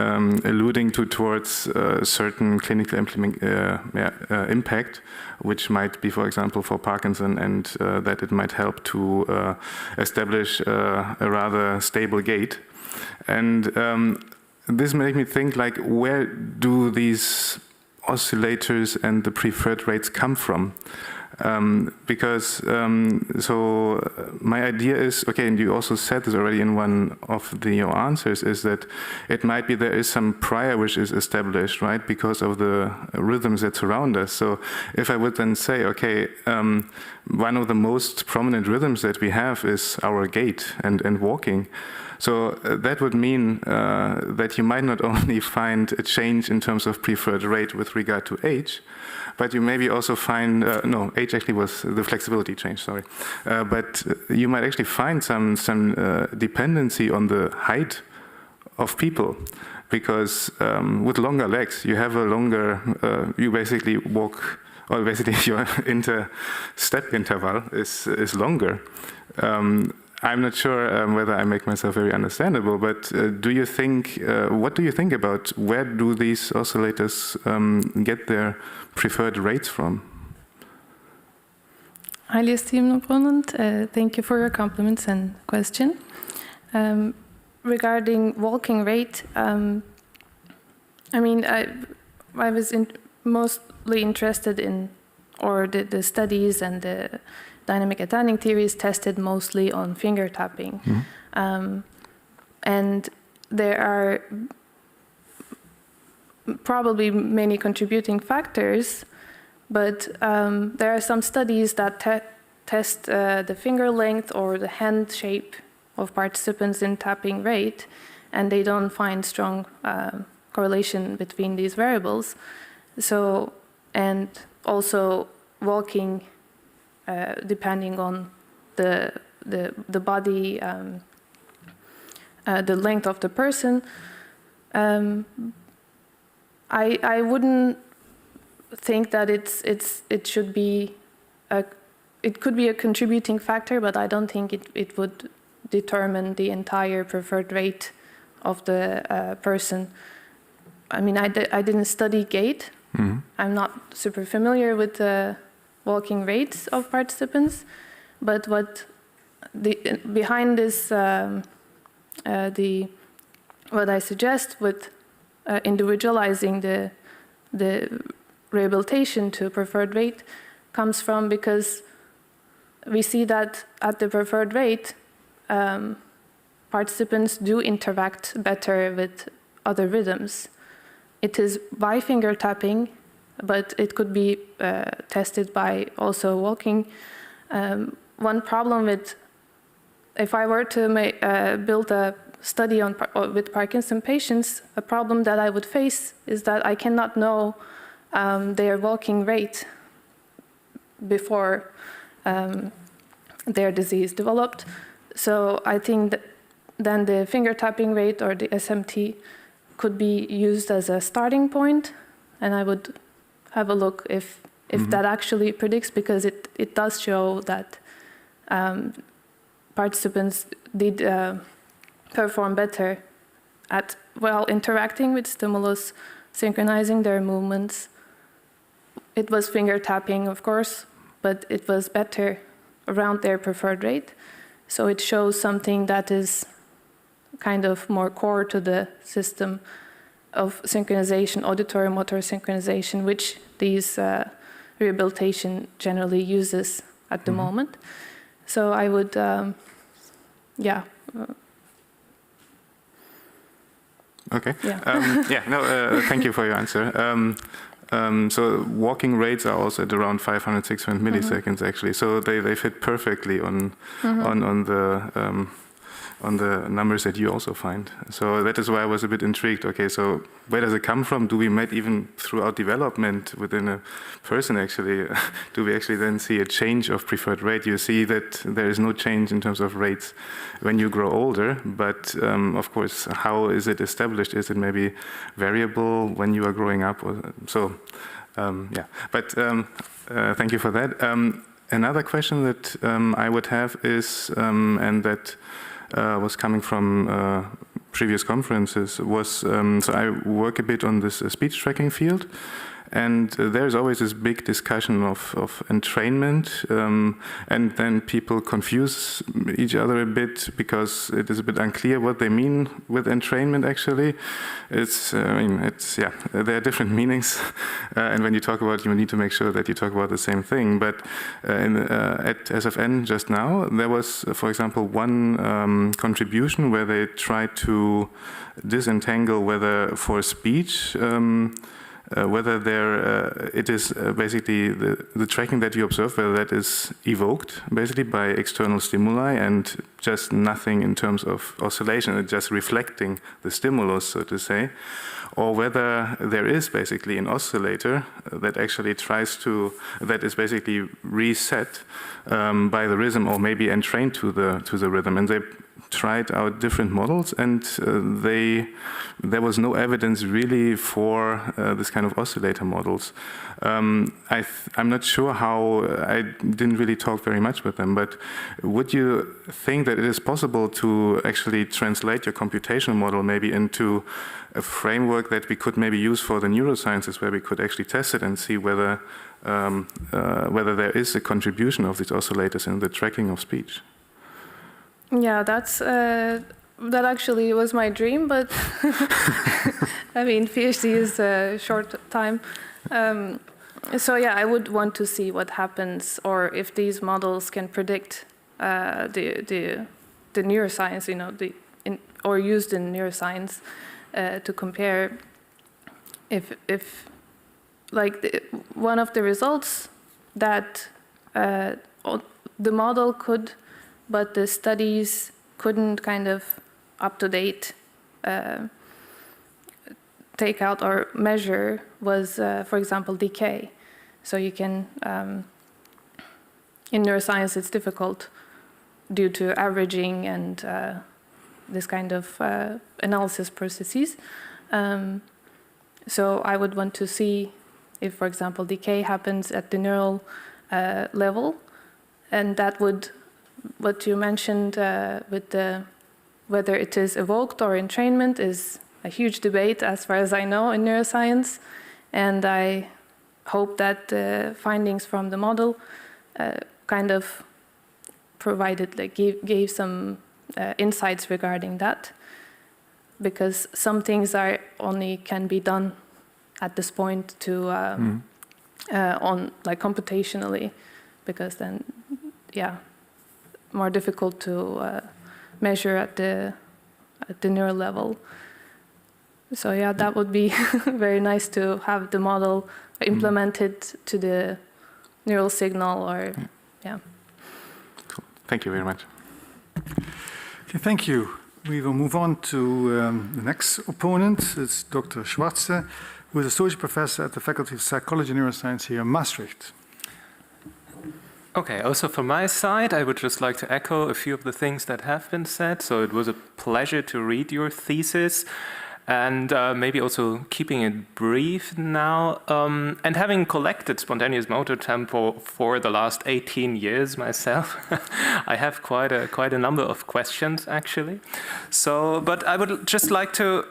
alluding towards certain clinical impact, which might be, for example, for Parkinson, and that it might help to establish a rather stable gait. And this made me think, like, where do these oscillators and the preferred rates come from? So my idea is, okay, and you also said this already in one of your answers, is that it might be there is some prior which is established, right, because of the rhythms that surround us. So if I would then say, okay, one of the most prominent rhythms that we have is our gait and walking. So that would mean that you might not only find a change in terms of preferred rate with regard to age, but you maybe also find, age actually was the flexibility change, sorry. But you might actually find some dependency on the height of people, because with longer legs, you have a longer, you basically walk, or basically your step interval is longer. I'm not sure whether I make myself very understandable, but do you think, what do you think about where do these oscillators get their preferred rates from? Highly esteemed opponent, thank you for your compliments and question. Regarding walking rate, I was mostly interested in, or the studies and the dynamic attending theories tested mostly on finger tapping. And there are probably many contributing factors, but there are some studies that test the finger length or the hand shape of participants in tapping rate, and they don't find strong correlation between these variables. So, and also walking, depending on the body, the length of the person. I wouldn't think that it should be it could be a contributing factor, but I don't think it would determine the entire preferred rate of the person. I mean, I didn't study gait. I'm not super familiar with the walking rates of participants, but behind this, what I suggest with individualizing the rehabilitation to preferred rate comes from, because we see that at the preferred rate, participants do interact better with other rhythms. It is by finger tapping, but it could be tested by also walking. One problem with, if I were to build a study with Parkinson patients, a problem that I would face is that I cannot know their walking rate before their disease developed. So I think that then the finger tapping rate or the SMT could be used as a starting point, and I would have a look if that actually predicts, because it does show that participants did perform better while interacting with stimulus, synchronizing their movements. It was finger tapping, of course, but it was better around their preferred rate. So it shows something that is kind of more core to the system of synchronization, auditory motor synchronization, which these rehabilitation generally uses at the moment. So I would, yeah. Okay. Yeah. Thank you for your answer. So walking rates are also at around 500, 600 milliseconds actually. So they fit perfectly on the numbers that you also find. So that is why I was a bit intrigued. Okay, so where does it come from? Do we met even throughout development within a person actually? Do we actually then see a change of preferred rate? You see that there is no change in terms of rates when you grow older, but of course, how is it established? Is it maybe variable when you are growing up? So, yeah, but thank you for that. Another question that I would have is, and that was coming from previous conferences, was, so I work a bit on this speech tracking field, and there's always this big discussion of entrainment, and then people confuse each other a bit because it is a bit unclear what they mean with entrainment actually. It's, I mean, it's, yeah, there are different meanings, and when you talk about it, you need to make sure that you talk about the same thing. But at SFN just now, there was, for example, one contribution where they tried to disentangle whether for speech, whether there it is basically the tracking that you observe, whether that is evoked basically by external stimuli and just nothing in terms of oscillation, it's just reflecting the stimulus, so to say, or whether there is basically an oscillator that actually tries to, that is basically reset by the rhythm or maybe entrained to the rhythm. And they tried out different models, and there was no evidence really for this kind of oscillator models. I'm not sure how, I didn't really talk very much with them, but would you think that it is possible to actually translate your computational model maybe into a framework that we could maybe use for the neurosciences, where we could actually test it and see whether there is a contribution of these oscillators in the tracking of speech? Yeah, that actually was my dream, but I mean, PhD is a short time. So yeah, I would want to see what happens, or if these models can predict the neuroscience, you know, or used in neuroscience to compare if like one of the results that the model could, but the studies couldn't kind of up-to-date take out or measure was, for example, decay. So you can, in neuroscience, it's difficult due to averaging and this kind of analysis processes. So I would want to see if, for example, decay happens at the neural level, and that would, what you mentioned with the whether it is evoked or entrainment is a huge debate as far as I know in neuroscience, and I hope that the findings from the model kind of provided, like gave some insights regarding that, because some things are only can be done at this point to on like computationally, because then more difficult to measure at the neural level. So yeah, that would be very nice to have the model implemented to the neural signal, or yeah. Cool. Thank you very much. Okay, thank you. We will move on to the next opponent. It's Dr. Schwarze, who is associate professor at the Faculty of Psychology and Neuroscience here in Maastricht. Okay, also from my side, I would just like to echo a few of the things that have been said. So it was a pleasure to read your thesis. And maybe also keeping it brief now, and having collected spontaneous motor tempo for the last 18 years myself, I have quite a number of questions actually. So, but I would just like to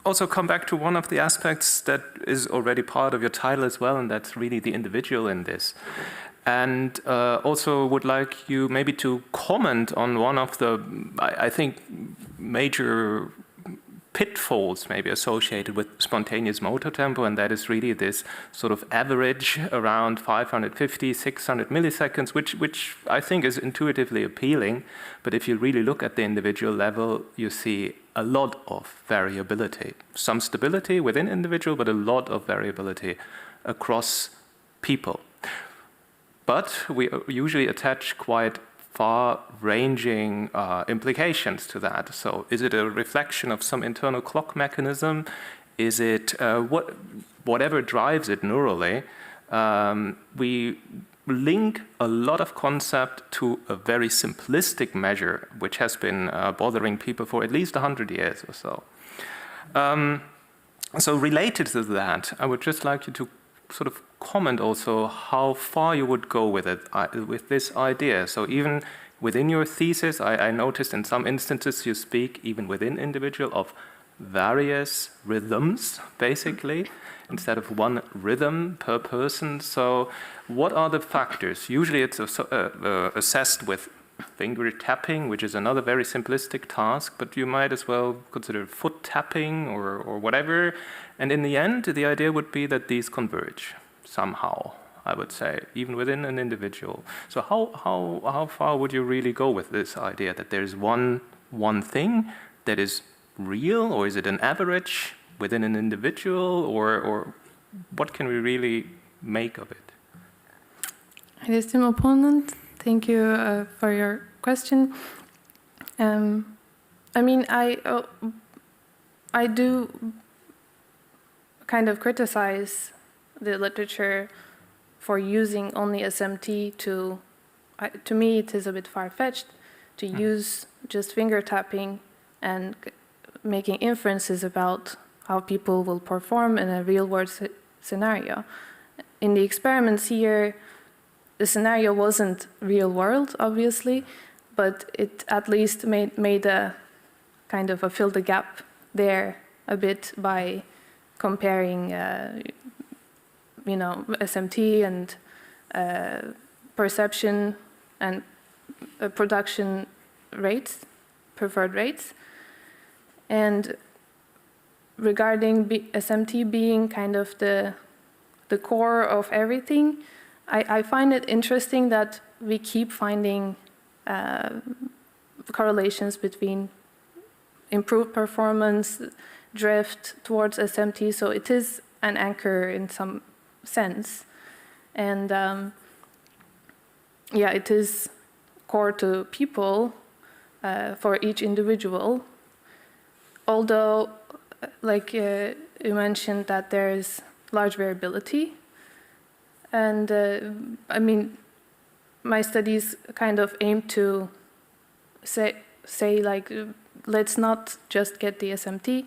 also come back to one of the aspects that is already part of your title as well, and that's really the individual in this. And also would like you maybe to comment on one of the, I think, major pitfalls maybe associated with spontaneous motor tempo, and that is really this sort of average around 550, 600 milliseconds, which I think is intuitively appealing. But if you really look at the individual level, you see a lot of variability. Some stability within individual, but a lot of variability across people. But we usually attach quite far-ranging implications to that. So is it a reflection of some internal clock mechanism? Is it whatever drives it neurally? We link a lot of concept to a very simplistic measure, which has been bothering people for at least 100 years or so. So related to that, I would just like you to sort of comment also how far you would go with it, with this idea. So even within your thesis, I noticed in some instances you speak even within individual of various rhythms, basically, instead of one rhythm per person. So what are the factors? Usually it's assessed with finger tapping, which is another very simplistic task, but you might as well consider foot tapping or whatever. And in the end, the idea would be that these converge somehow, I would say, even within an individual. So how far would you really go with this idea that there's one thing that is real, or is it an average within an individual, or what can we really make of it? Esteemed opponent, thank you for your question. I mean, I do kind of criticize the literature for using only SMT to me it is a bit far-fetched to use just finger tapping and making inferences about how people will perform in a real-world scenario. In the experiments here, the scenario wasn't real-world, obviously, but it at least made a kind of filled the gap there a bit by comparing, you know, SMT and perception and production rates, preferred rates. And regarding SMT being kind of the core of everything, I find it interesting that we keep finding correlations between improved performance, drift towards SMT, so it is an anchor in some sense. And yeah, it is core to people for each individual. Although, like you mentioned, that there is large variability. And I mean, my studies kind of aim to say like, let's not just get the SMT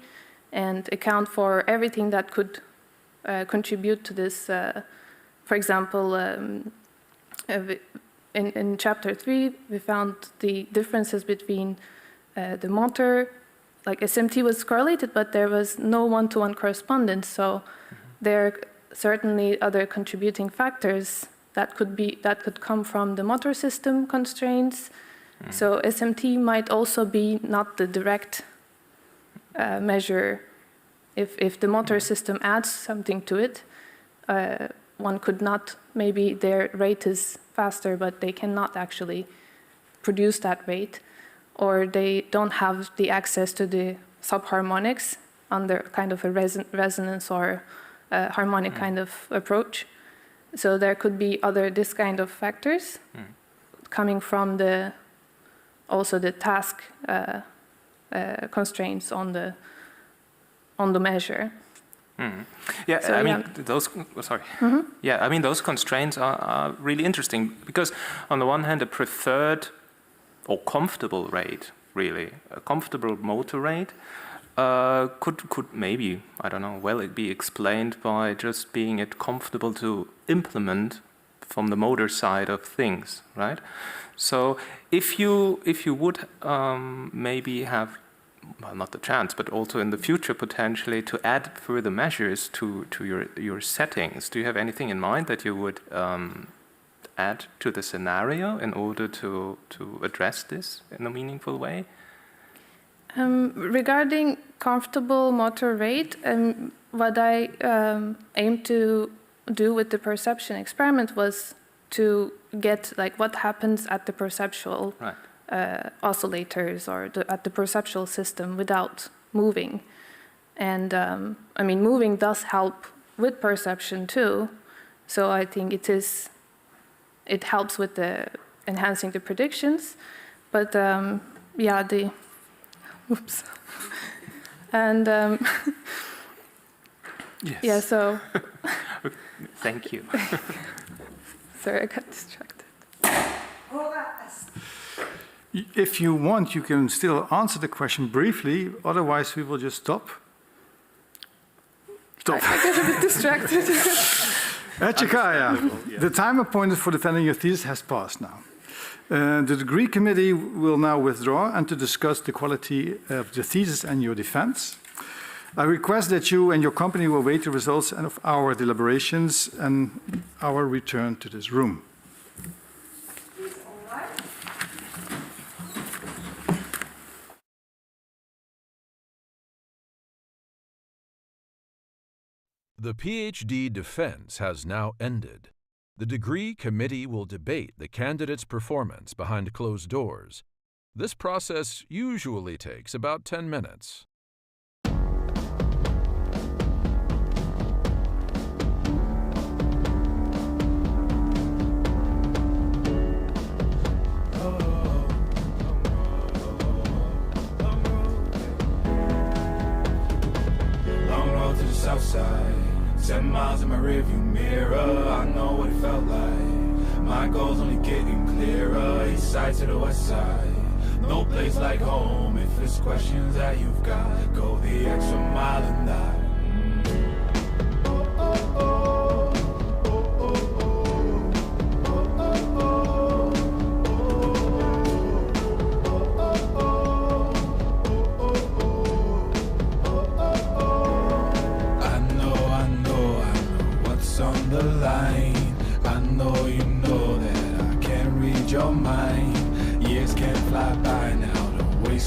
and account for everything that could contribute to this. For example, in chapter 3, we found the differences between the motor, like SMT was correlated, but there was no one-to-one correspondence. So there are certainly other contributing factors that could come from the motor system constraints. So SMT might also be not the direct measure. If the motor system adds something to it, one could not, maybe their rate is faster, but they cannot actually produce that rate, or they don't have the access to the subharmonics under kind of a resonance or a harmonic kind of approach. So there could be this kind of factors coming from also the task constraints on the measure. Yeah, So, I mean, those. Sorry. Yeah, I mean, those constraints are really interesting because, on the one hand, a preferred or comfortable rate, really, a comfortable motor rate, could maybe, I don't know, well, it be explained by just being it comfortable to implement from the motor side of things, right? So if you would maybe have, well, not the chance, but also in the future potentially to add further measures to your settings, do you have anything in mind that you would add to the scenario in order to address this in a meaningful way? Regarding comfortable motor rate, what I aimed to do with the perception experiment was to get like what happens at the perceptual oscillators or at the perceptual system without moving. And I mean, moving does help with perception too. So I think it helps with the enhancing the predictions. But yeah, oops. And yes. Yeah, so. Thank you. Sorry, I got distracted. If you want, you can still answer the question briefly. Otherwise, we will just stop. Stop. I got a bit distracted. Ece Kaya, the time appointed for defending your thesis has passed now. The degree committee will now withdraw and to discuss the quality of the thesis and your defense. I request that you and your company will wait the results of our deliberations and our return to this room. The PhD defense has now ended. The degree committee will debate the candidate's performance behind closed doors. This process usually takes about 10 minutes. Southside, 10 miles in my rearview mirror. I know what it felt like. My goals only getting clearer. East side to the west side. No place like home. If it's questions that you've got, go the extra mile and die.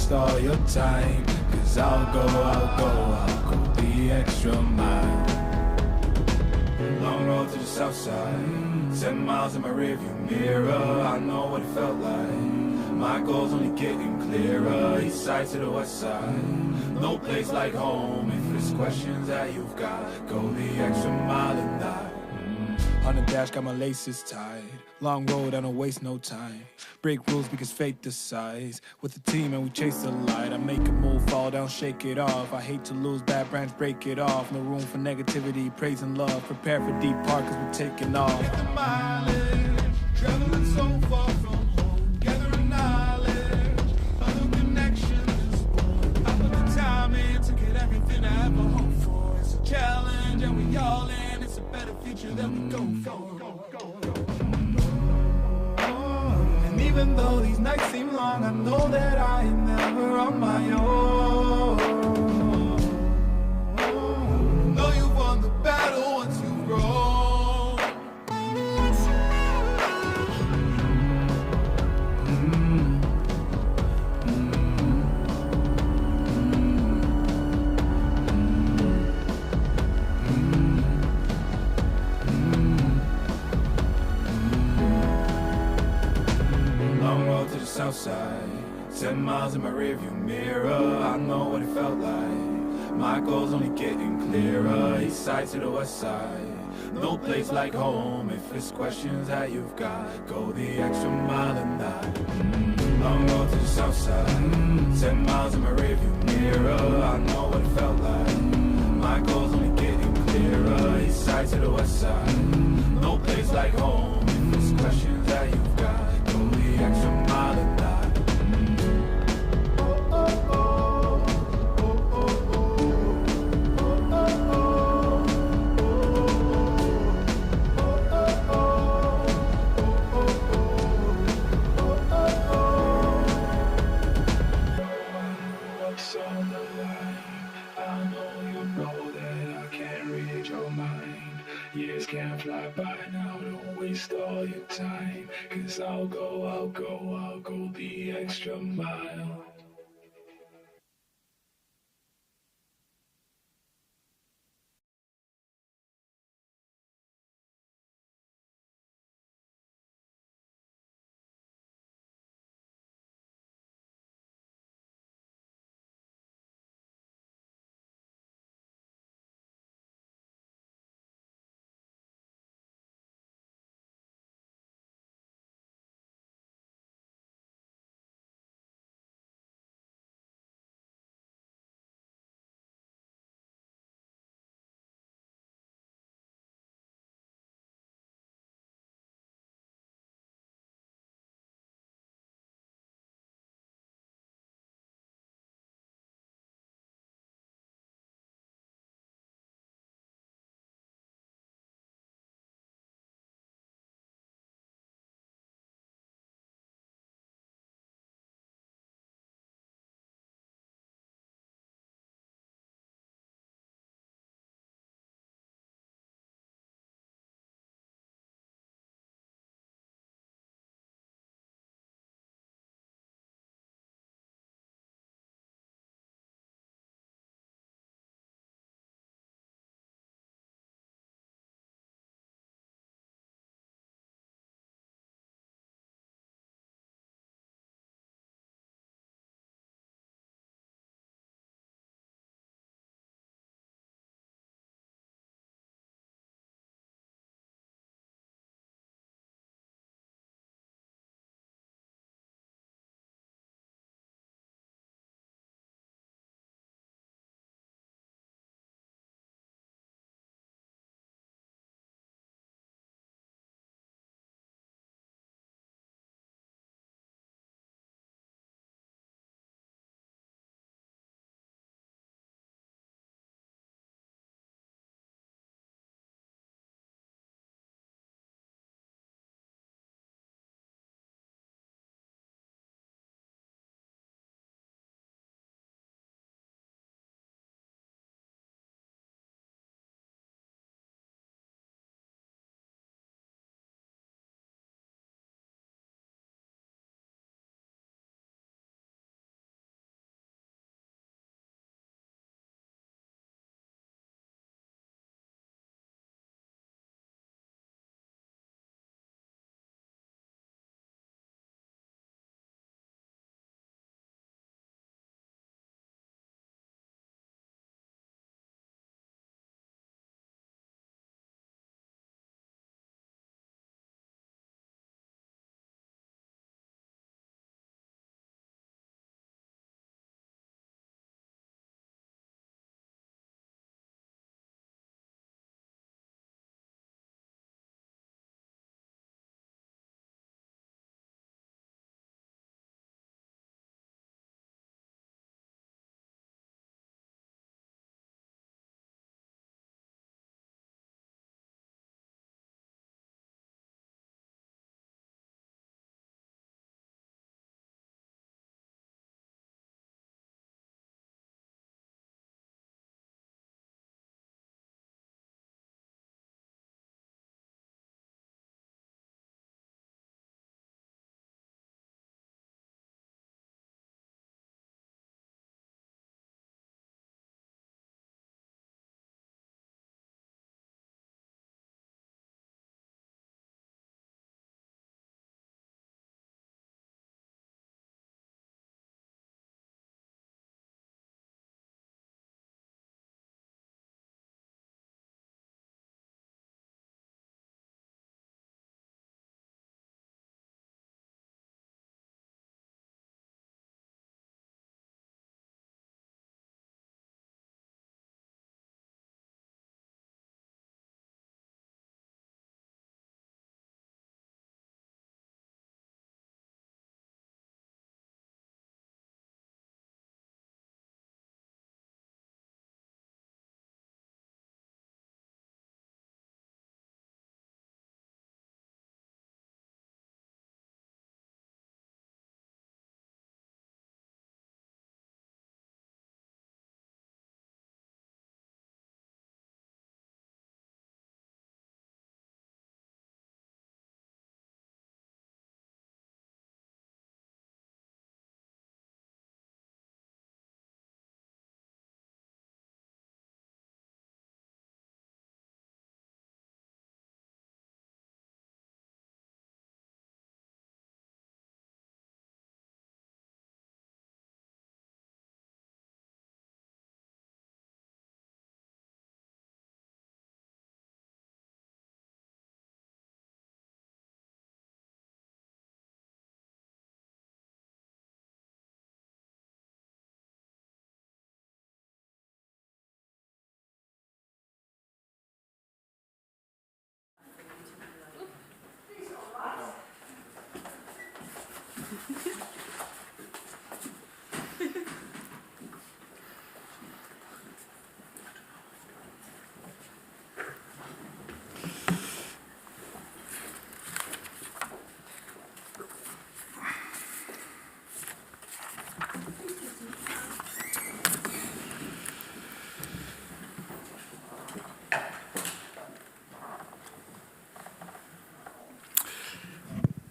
All your time, 'cause I'll go the extra mile. Long road to the south side, 10 miles in my rearview mirror. I know what it felt like. My goals only getting clearer. East side to the west side. No place like home. If it's questions that you've got, go the extra mile and die. On the dash, got my laces tied. Long road, I don't waste no time. Break rules because fate decides. With the team and we chase the light. I make a move, fall down, shake it off. I hate to lose, bad branch, break it off. No room for negativity, praise and love. Prepare for deep part cause we're taking off. Take the mileage, traveling so far from home. Gathering knowledge, other connections. I put the time in to get everything I ever hoped for. It's a challenge and we all in. It's a better future that we go for. Even though these nights seem long, I know that I am never on my own. Know you won the battle once you roll. Southside, 10 miles in my rearview mirror. I know what it felt like. My goals only getting clearer. East side to the west side. No place like home. If it's questions that you've got, go the extra mile and die. Long road to the south side, 10 miles in my rearview mirror. I know what it felt like. My goals only getting clearer. East side to the west side. No place like home. If it's questions that you've got, go the extra mile and die. can't fly by now, don't waste all your time. Cause I'll go the extra mile.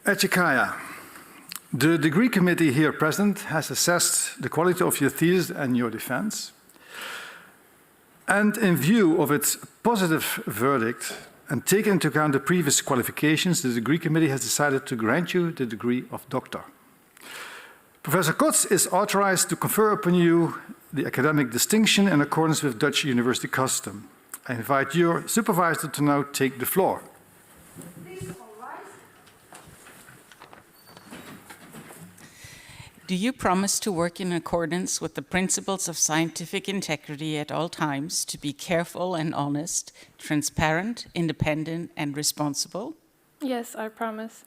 Ece Kaya, the degree committee here present has assessed the quality of your thesis and your defense. And in view of its positive verdict and taking into account the previous qualifications, the degree committee has decided to grant you the degree of doctor. Professor Kotz is authorized to confer upon you the academic distinction in accordance with Dutch university custom. I invite your supervisor to now take the floor. Do you promise to work in accordance with the principles of scientific integrity at all times, to be careful and honest, transparent, independent, and responsible? Yes, I promise.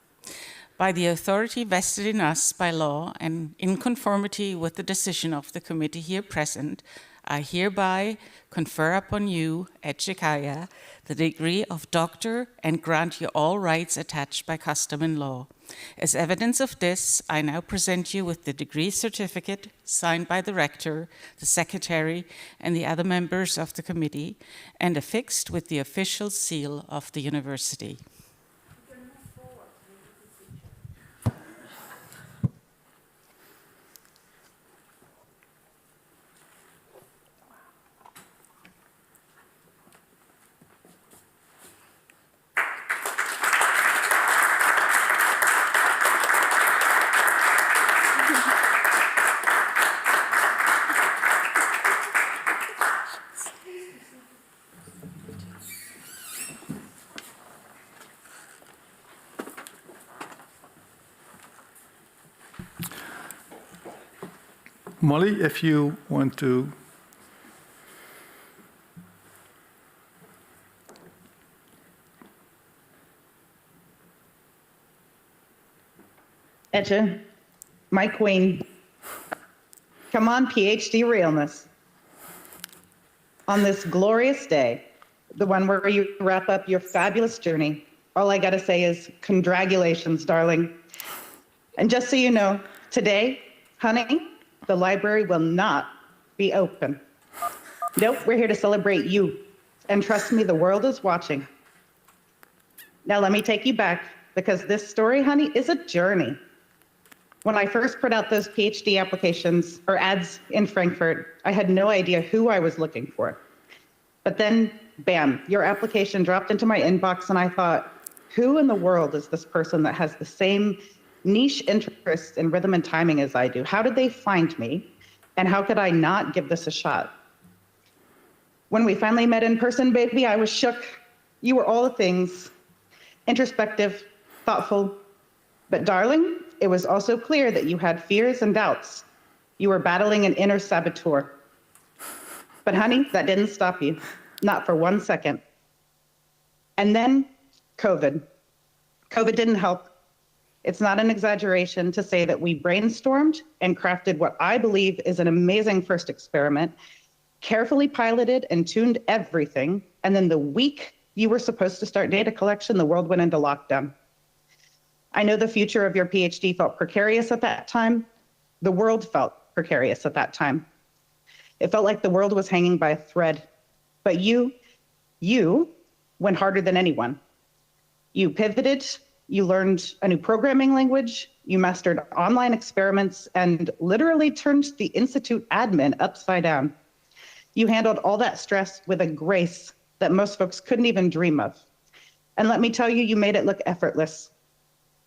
By the authority vested in us by law and in conformity with the decision of the committee here present, I hereby confer upon you, Ece Kaya, the degree of doctor and grant you all rights attached by custom and law. As evidence of this, I now present you with the degree certificate signed by the rector, the secretary, and the other members of the committee, and affixed with the official seal of the university. Molly, if you want to. Ece, my queen, come on, PhD realness. On this glorious day, the one where you wrap up your fabulous journey, all I gotta say is congratulations, darling. And just so you know, today, honey, the library will not be open. Nope, we're here to celebrate you. And trust me, the world is watching. Now let me take you back, because this story, honey, is a journey. When I first put out those PhD applications or ads in Frankfurt, I had no idea who I was looking for. But then, bam, your application dropped into my inbox, and I thought, who in the world is this person that has the same niche interests in rhythm and timing as I do? How did they find me? And how could I not give this a shot? When we finally met in person, baby, I was shook. You were all the things, introspective, thoughtful, but darling, it was also clear that you had fears and doubts. You were battling an inner saboteur. But honey, that didn't stop you, not for 1 second. And then COVID. COVID didn't help. It's not an exaggeration to say that we brainstormed and crafted what I believe is an amazing first experiment, carefully piloted and tuned everything, and then the week you were supposed to start data collection, the world went into lockdown. I know the future of your PhD felt precarious at that time. The world felt precarious at that time. It felt like the world was hanging by a thread. But you went harder than anyone. You pivoted, you learned a new programming language, you mastered online experiments, and literally turned the Institute admin upside down. You handled all that stress with a grace that most folks couldn't even dream of. And let me tell you, you made it look effortless.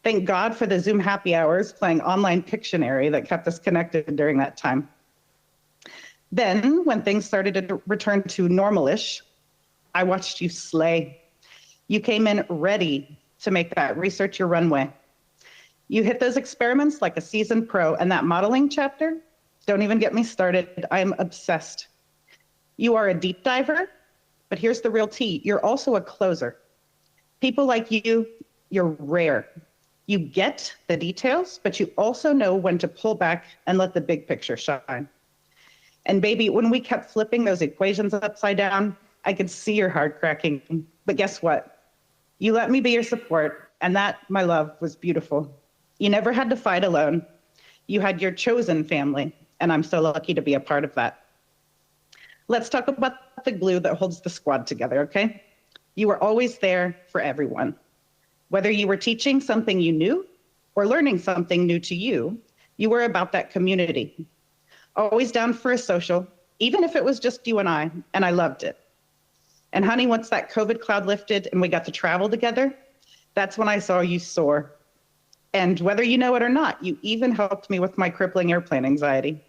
Thank God for the Zoom happy hours playing online Pictionary that kept us connected during that time. Then, when things started to return to normal-ish, I watched you slay. You came in ready to make that research your runway. You hit those experiments like a seasoned pro, and that modeling chapter, don't even get me started, I'm obsessed. You are a deep diver, but here's the real tea, you're also a closer. People like you, you're rare. You get the details, but you also know when to pull back and let the big picture shine. And baby, when we kept flipping those equations upside down, I could see your heart cracking. But guess what? You let me be your support, and that, my love, was beautiful. You never had to fight alone. You had your chosen family, and I'm so lucky to be a part of that. Let's talk about the glue that holds the squad together, okay? You were always there for everyone. Whether you were teaching something you knew or learning something new to you, you were about that community. Always down for a social, even if it was just you and I loved it. And honey, once that COVID cloud lifted and we got to travel together, that's when I saw you soar. And whether you know it or not, you even helped me with my crippling airplane anxiety.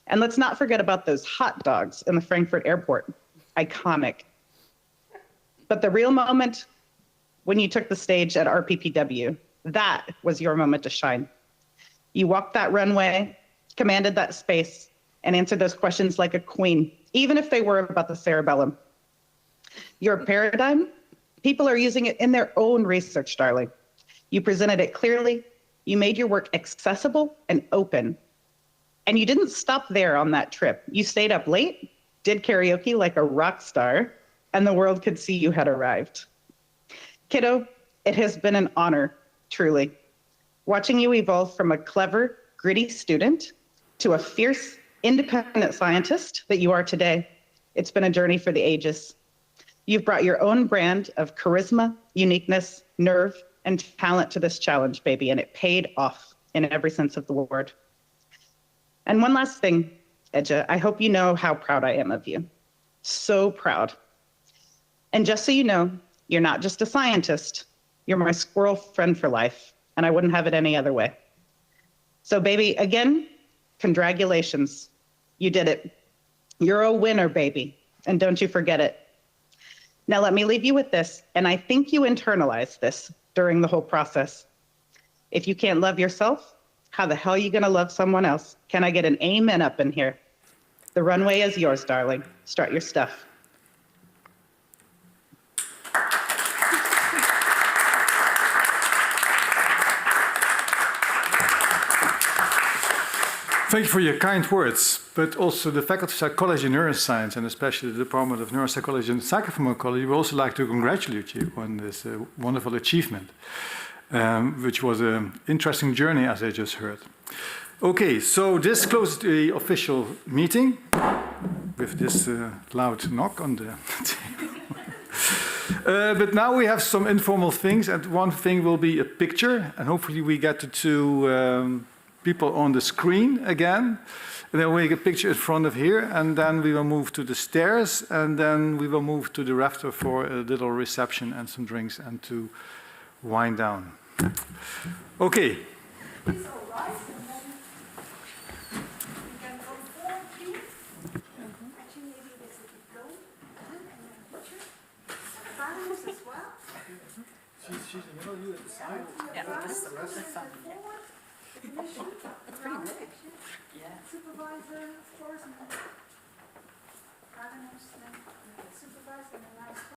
And let's not forget about those hot dogs in the Frankfurt airport. Iconic. But the real moment, when you took the stage at RPPW, that was your moment to shine. You walked that runway, commanded that space, and answered those questions like a queen, even if they were about the cerebellum. Your paradigm, people are using it in their own research, darling. You presented it clearly, you made your work accessible and open. And you didn't stop there on that trip. You stayed up late, did karaoke like a rock star, and the world could see you had arrived. Kiddo, it has been an honor, truly. Watching you evolve from a clever, gritty student to a fierce, independent scientist that you are today, it's been a journey for the ages. You've brought your own brand of charisma, uniqueness, nerve, and talent to this challenge, baby, and it paid off in every sense of the word. And one last thing, Ece, I hope you know how proud I am of you. So proud. And just so you know, you're not just a scientist, you're my squirrel friend for life, and I wouldn't have it any other way. So baby, again, congratulations. You did it. You're a winner, baby, and don't you forget it. Now let me leave you with this, and I think you internalized this during the whole process. If you can't love yourself, how the hell are you gonna love someone else? Can I get an amen up in here? The runway is yours, darling. Start your stuff. Thank you for your kind words, but also the Faculty of Psychology and Neuroscience, and especially the Department of Neuropsychology and Psychopharmacology, we also like to congratulate you on this wonderful achievement, which was an interesting journey, as I just heard. Okay, so this closes the official meeting with this loud knock on the table. But now we have some informal things, and one thing will be a picture, and hopefully we get the two people on the screen again. And then we make a picture in front of here, and then we will move to the stairs, and then we will move to the rafter for a little reception and some drinks and to wind down. Okay. Please all rise, and then we can go forward, please. Actually, maybe this will go. And then picture. Silence as well. She's in the middle, you at the side. Yeah, that's the rest of the commission. That's pretty big. Yeah. Supervisor, of course, and then supervisor, and then nice.